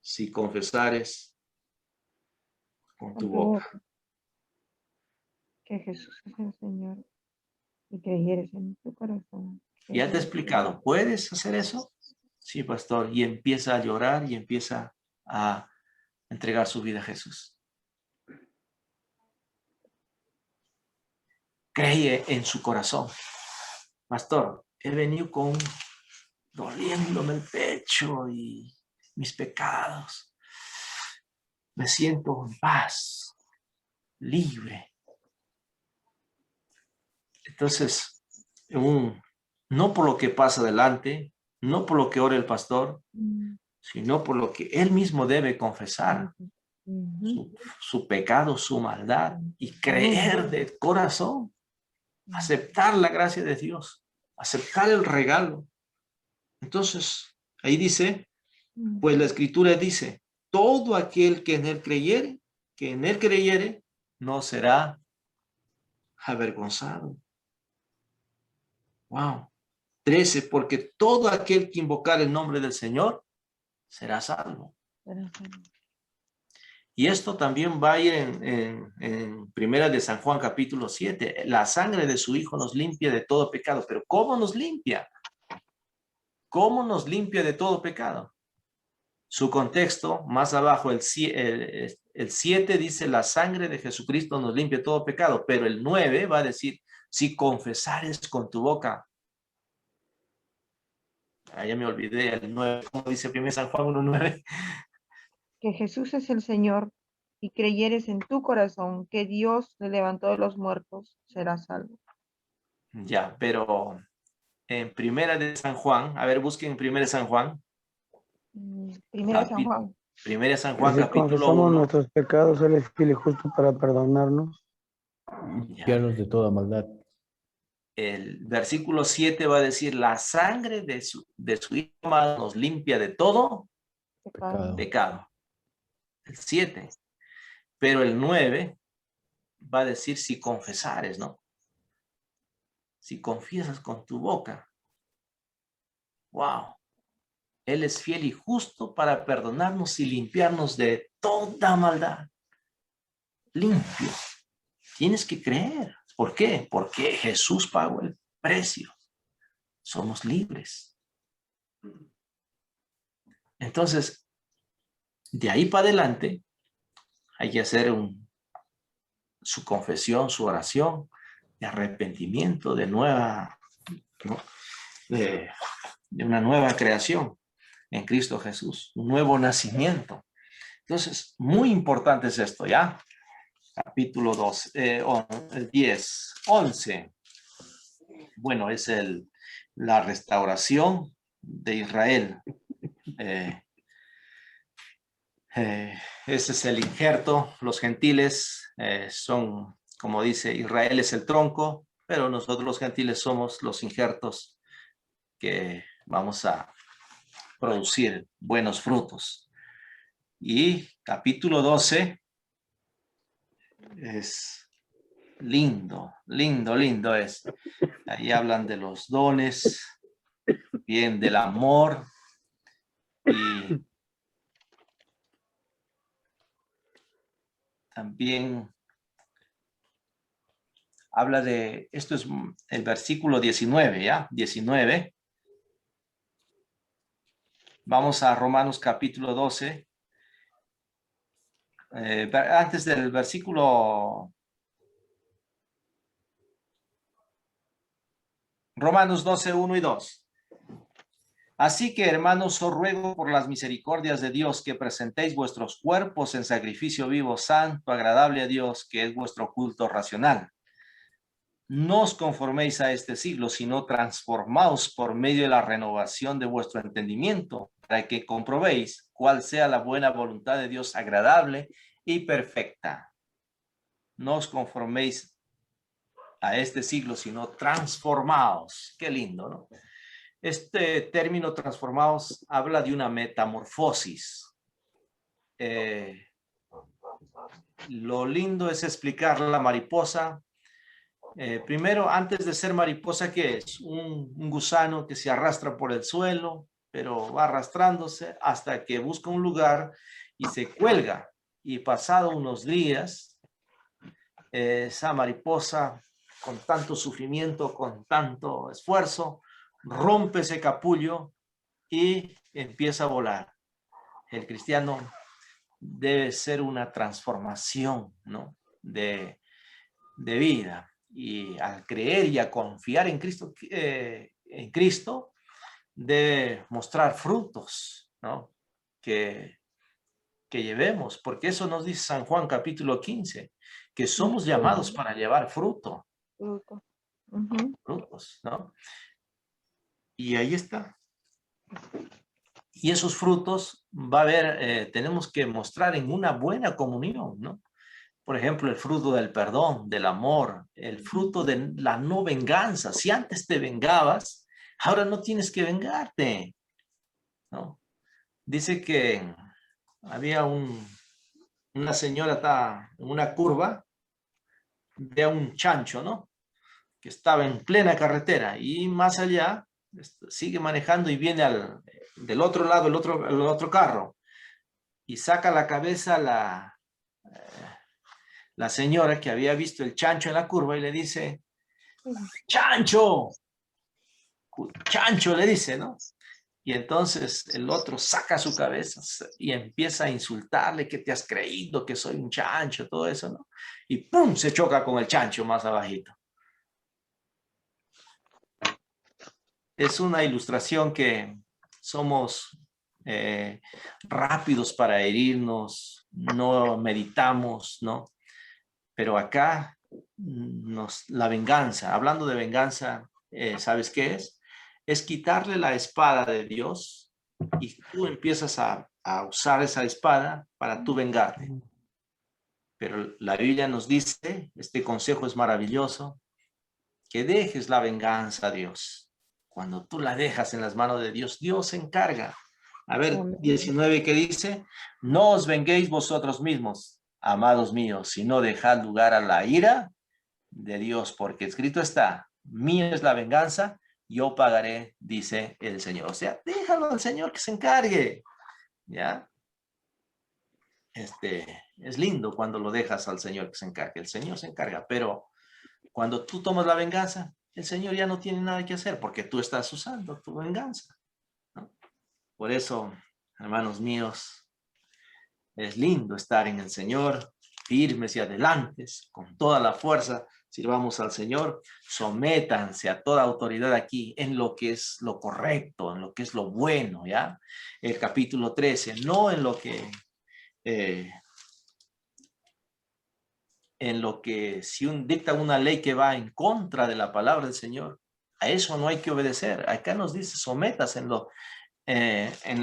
Si confesares con tu boca. que Jesús es el Señor y creyeres en tu corazón. que Ya te he Dios- explicado, ¿puedes hacer eso? Sí, pastor, y empieza a llorar y empieza a entregar su vida a Jesús. Cree en su corazón. Pastor, he venido doliéndome el pecho y mis pecados. Me siento en paz, libre. Entonces, no por lo que pasa adelante, no por lo que ora el pastor, Mm. sino por lo que él mismo debe confesar. Ujú. Su pecado, su maldad, y creer de corazón, aceptar la gracia de Dios, aceptar el regalo. Entonces, ahí dice, pues la escritura dice, todo aquel que en él creyere, no será avergonzado. Wow. 13, porque todo aquel que invocar el nombre del Señor será salvo. Y esto también va a ir en Primera de San Juan capítulo 7. La sangre de su Hijo nos limpia de todo pecado. Pero ¿cómo nos limpia? ¿Cómo nos limpia de todo pecado? Su contexto, más abajo, el 7 dice, la sangre de Jesucristo nos limpia de todo pecado. Pero el 9 va a decir, si confesares con tu boca. Ya me olvidé, el 9, como dice 1 San Juan 1:9. Que Jesús es el Señor y creyeres en tu corazón que Dios le levantó de los muertos, serás salvo. Ya, pero en Primera de San Juan. A ver, busquen Primera de San Juan. Primera San Juan. Primera de San Juan, Si capítulo confesamos 1. nuestros pecados, Él es fiel y justo para perdonarnos. Y limpiarnos de toda maldad. El versículo 7 va a decir, la sangre de su Hijo amado nos limpia de todo Pecado. pecado. El 7. Pero el 9 va a decir si confesares, ¿no? Si confiesas con tu boca. Wow. Él es fiel y justo para perdonarnos y limpiarnos de toda maldad. Limpio. Tienes que creer. ¿Por qué? Porque Jesús pagó el precio. Somos libres. Entonces, de ahí para adelante, hay que hacer su confesión, su oración de arrepentimiento, de nueva, ¿no? de una nueva creación en Cristo Jesús, un nuevo nacimiento. Entonces, muy importante es esto, ¿ya? Capítulo 10, 11. Bueno, es la restauración de Israel. Ese es el injerto. Los gentiles son, como dice, Israel es el tronco, pero nosotros los gentiles somos los injertos que vamos a producir buenos frutos. Y capítulo 12 es lindo, lindo, lindo es. Ahí hablan de los dones, bien del amor y también habla de, esto es el versículo 19, ¿ya? 19. Vamos a Romanos capítulo 12. Antes del versículo Romanos 12, 1 y 2. Así que, hermanos, os ruego por las misericordias de Dios que presentéis vuestros cuerpos en sacrificio vivo, santo, agradable a Dios, que es vuestro culto racional. No os conforméis a este siglo, sino transformaos por medio de la renovación de vuestro entendimiento, para que comprobéis cuál sea la buena voluntad de Dios agradable y perfecta. No os conforméis a este siglo, sino transformaos. Qué lindo, ¿no? Este término transformaos habla de una metamorfosis. Lo lindo es explicar la mariposa. Primero, antes de ser mariposa, ¿qué es? Un gusano que se arrastra por el suelo, pero va arrastrándose hasta que busca un lugar y se cuelga. Y pasado unos días, esa mariposa, con tanto sufrimiento, con tanto esfuerzo, rompe ese capullo y empieza a volar. El cristiano debe ser una transformación, ¿no? de vida. Y al creer y a confiar en Cristo, debe mostrar frutos, ¿no? que llevemos, porque eso nos dice San Juan capítulo 15, que somos llamados para llevar fruto. Frutos, ¿no? Y ahí está. Y esos frutos va a haber, tenemos que mostrar en una buena comunión, ¿no? Por ejemplo, el fruto del perdón, del amor, el fruto de la no venganza. Si antes te vengabas, ahora no tienes que vengarte, ¿no? Dice que había una señora está en una curva, ve a un chancho, ¿no? Que estaba en plena carretera y más allá sigue manejando y viene del otro lado el otro carro y saca la cabeza la señora que había visto el chancho en la curva y le dice, ¡chancho! ¡Chancho! Le dice, ¿no? Y entonces el otro saca su cabeza y empieza a insultarle, que te has creído, que soy un chancho, todo eso, ¿no? Y ¡pum! Se choca con el chancho más abajito. Es una ilustración que somos rápidos para herirnos, no meditamos, ¿no? Pero acá la venganza, hablando de venganza, ¿sabes qué es? es quitarle la espada de Dios y tú empiezas a usar esa espada para tú vengarte. Pero la Biblia nos dice, este consejo es maravilloso, que dejes la venganza a Dios. Cuando tú la dejas en las manos de Dios, Dios se encarga. A ver, 19, ¿qué dice? No os venguéis vosotros mismos, amados míos, sino dejad lugar a la ira de Dios, porque escrito está, mía es la venganza, yo pagaré, dice el Señor. O sea, déjalo al Señor que se encargue. ¿Ya? Es lindo cuando lo dejas al Señor que se encargue. El Señor se encarga, pero cuando tú tomas la venganza, el Señor ya no tiene nada que hacer porque tú estás usando tu venganza, ¿no? Por eso, hermanos míos, es lindo estar en el Señor, firmes y adelantes, con toda la fuerza, sirvamos al Señor, sométanse a toda autoridad aquí en lo que es lo correcto, en lo que es lo bueno, ¿ya? El capítulo 13, no en lo que si dicta una ley que va en contra de la palabra del Señor, a eso no hay que obedecer. Acá nos dice, sometas en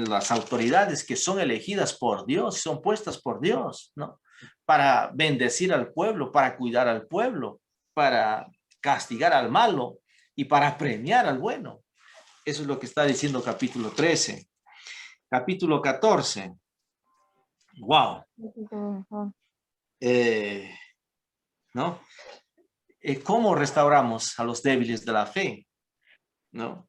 las autoridades que son elegidas por Dios, son puestas por Dios, ¿no? Para bendecir al pueblo, para cuidar al pueblo, para castigar al malo y para premiar al bueno. Eso es lo que está diciendo capítulo 13. Capítulo 14. Wow. ¿No? ¿Cómo restauramos a los débiles de la fe? ¿No?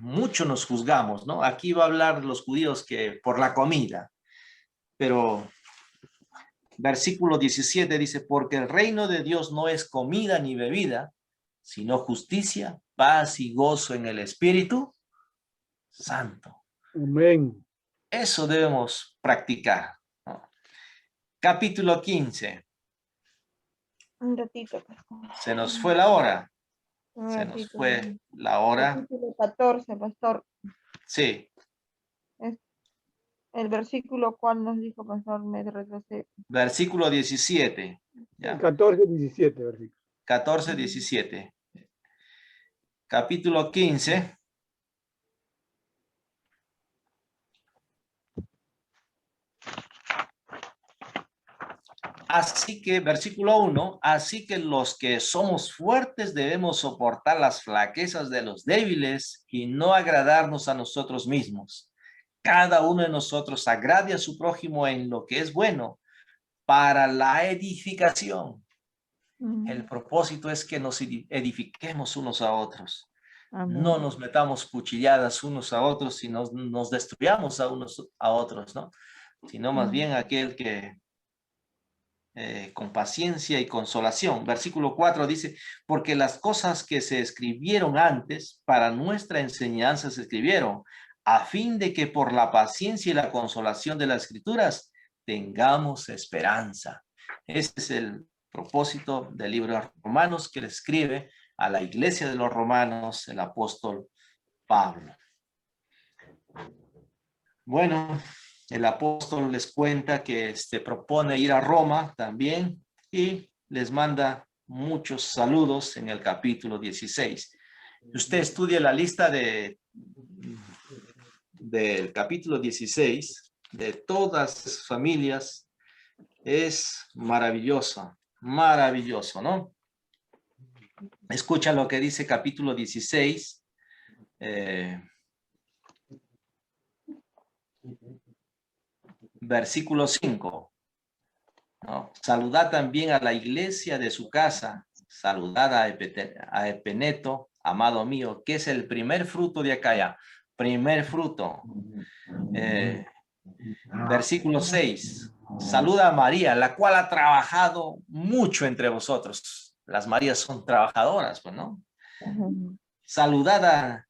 Mucho nos juzgamos, ¿no? Aquí va a hablar los judíos que por la comida, pero versículo 17 dice, porque el reino de Dios no es comida ni bebida, sino justicia, paz y gozo en el Espíritu Santo. Amén. Eso debemos practicar, ¿no? Capítulo 15. Un ratito, por favor. Se nos fue la hora. Un Se ratito. nos fue la hora. Capítulo 14, pastor. Sí. El versículo cual nos dijo, pastor, me retrasé. Versículo 17. ¿Ya? 14, 17, versículo. 14, 17. Capítulo 15. Así que, versículo 1, así que los que somos fuertes debemos soportar las flaquezas de los débiles y no agradarnos a nosotros mismos. Cada uno de nosotros agrade a su prójimo en lo que es bueno para la edificación. El propósito es que nos edifiquemos unos a otros. Amén. No nos metamos cuchilladas unos a otros y nos destruyamos a unos a otros, ¿no? Sino más bien aquel que con paciencia y consolación. Versículo 4 dice, porque las cosas que se escribieron antes para nuestra enseñanza se escribieron, a fin de que por la paciencia y la consolación de las escrituras tengamos esperanza. Ese es el propósito del libro de Romanos que le escribe a la iglesia de los romanos el apóstol Pablo. Bueno, el apóstol les cuenta que propone ir a Roma también y les manda muchos saludos en el capítulo 16. Usted estudia la lista del capítulo 16 de todas las familias, es maravilloso, maravilloso, ¿no? Escucha lo que dice capítulo 16. Versículo 5. ¿No? Saludad también a la iglesia de su casa. Saludad a Epeneto, amado mío, que es el primer fruto de Acaya. Primer fruto. Versículo 6. Saluda a María, la cual ha trabajado mucho entre vosotros. Las Marías son trabajadoras, pues, ¿no? Saludad a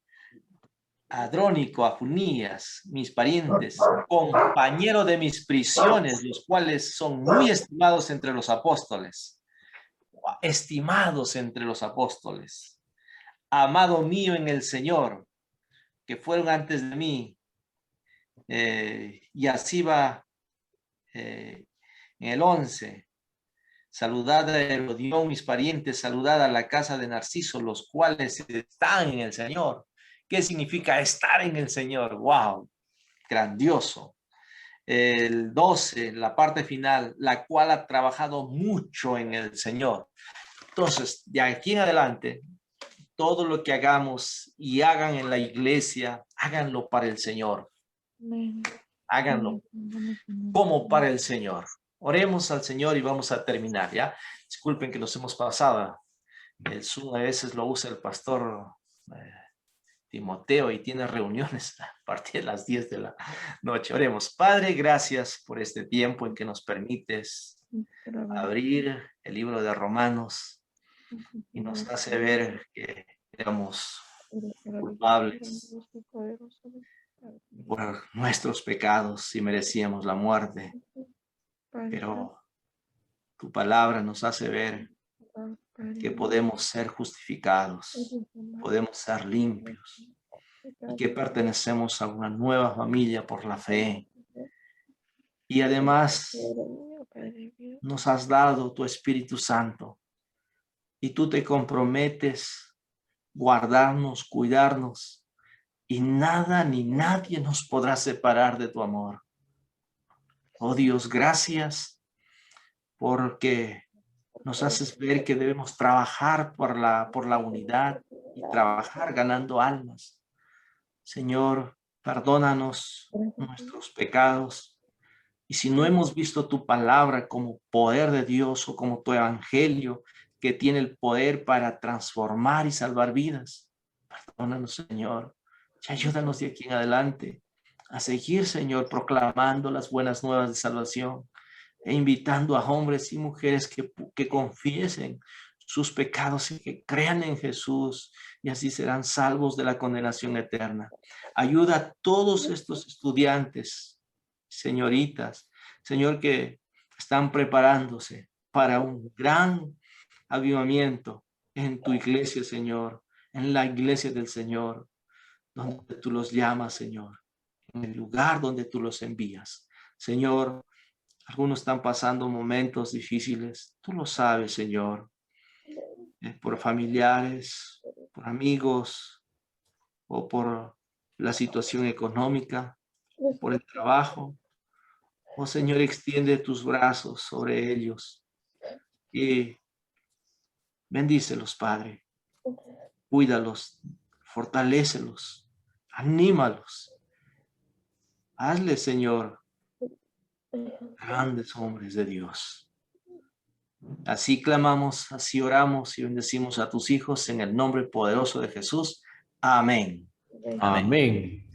Adrónico, a Junías, mis parientes, compañero de mis prisiones, los cuales son muy estimados entre los apóstoles. Estimados entre los apóstoles. Amado mío en el Señor, que fueron antes de mí. Y así va en el 11. Saludad a Herodión, mis parientes, saludad a la casa de Narciso, los cuales están en el Señor. ¿Qué significa estar en el Señor? ¡Wow! Grandioso. El 12, la parte final, la cual ha trabajado mucho en el Señor. Entonces, de aquí en adelante, todo lo que hagamos y hagan en la iglesia, háganlo para el Señor. Háganlo como para el Señor. Oremos al Señor y vamos a terminar, ¿ya? Disculpen que nos hemos pasado. El Zoom a veces lo usa el pastor Timoteo y tiene reuniones a partir de las 10 de la noche. Oremos. Padre, gracias por este tiempo en que nos permites abrir el libro de Romanos y nos hace ver que éramos culpables por nuestros pecados y merecíamos la muerte. Pero tu palabra nos hace ver que podemos ser justificados, podemos ser limpios y que pertenecemos a una nueva familia por la fe. Y además nos has dado tu Espíritu Santo y tú te comprometes guardarnos, cuidarnos y nada ni nadie nos podrá separar de tu amor. Oh Dios, gracias porque nos haces ver que debemos trabajar por la unidad y trabajar ganando almas. Señor, perdónanos nuestros pecados. Y si no hemos visto tu palabra como poder de Dios o como tu evangelio que tiene el poder para transformar y salvar vidas, perdónanos, Señor. Y ayúdanos de aquí en adelante a seguir, Señor, proclamando las buenas nuevas de salvación e invitando a hombres y mujeres que confiesen sus pecados y que crean en Jesús y así serán salvos de la condenación eterna. Ayuda a todos estos estudiantes, señoritas, Señor, que están preparándose para un gran avivamiento en tu iglesia, Señor, en la iglesia del Señor, donde tú los llamas, Señor, en el lugar donde tú los envías. Señor, algunos están pasando momentos difíciles, tú lo sabes, Señor, por familiares, por amigos o por la situación económica, por el trabajo. Oh Señor, extiende tus brazos sobre ellos y bendícelos, Padre. Cuídalos, fortalécelos, anímalos. Hazle, Señor, grandes hombres de Dios. Así clamamos, así oramos y bendecimos a tus hijos en el nombre poderoso de Jesús. Amén. Amén.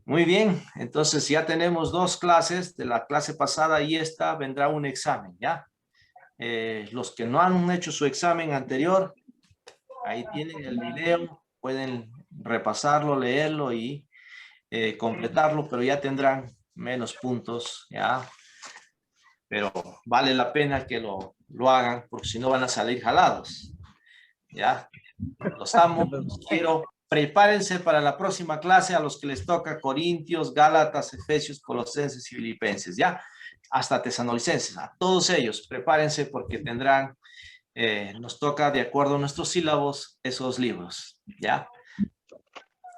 Muy bien, entonces ya tenemos 2 clases, de la clase pasada y esta vendrá un examen, ¿ya? Los que no han hecho su examen anterior, ahí tienen el video, pueden repasarlo, leerlo y completarlo, pero ya tendrán menos puntos, ¿ya? Pero vale la pena que lo hagan, porque si no van a salir jalados, ¿ya? Los amo, los quiero. Prepárense para la próxima clase a los que les toca Corintios, Gálatas, Efesios, Colosenses y Filipenses, ¿ya? Hasta Tesanolicenses, a todos ellos, prepárense porque tendrán, nos toca de acuerdo a nuestros sílabos esos libros, ¿ya?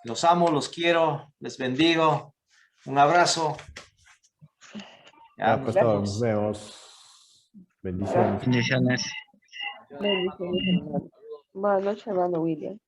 Los amo, los quiero, les bendigo, un abrazo. Ya, nos Pastor, vemos. nos vemos. Bendiciones. Bendiciones. Bendiciones, hermano. Buenas noches, hermano William.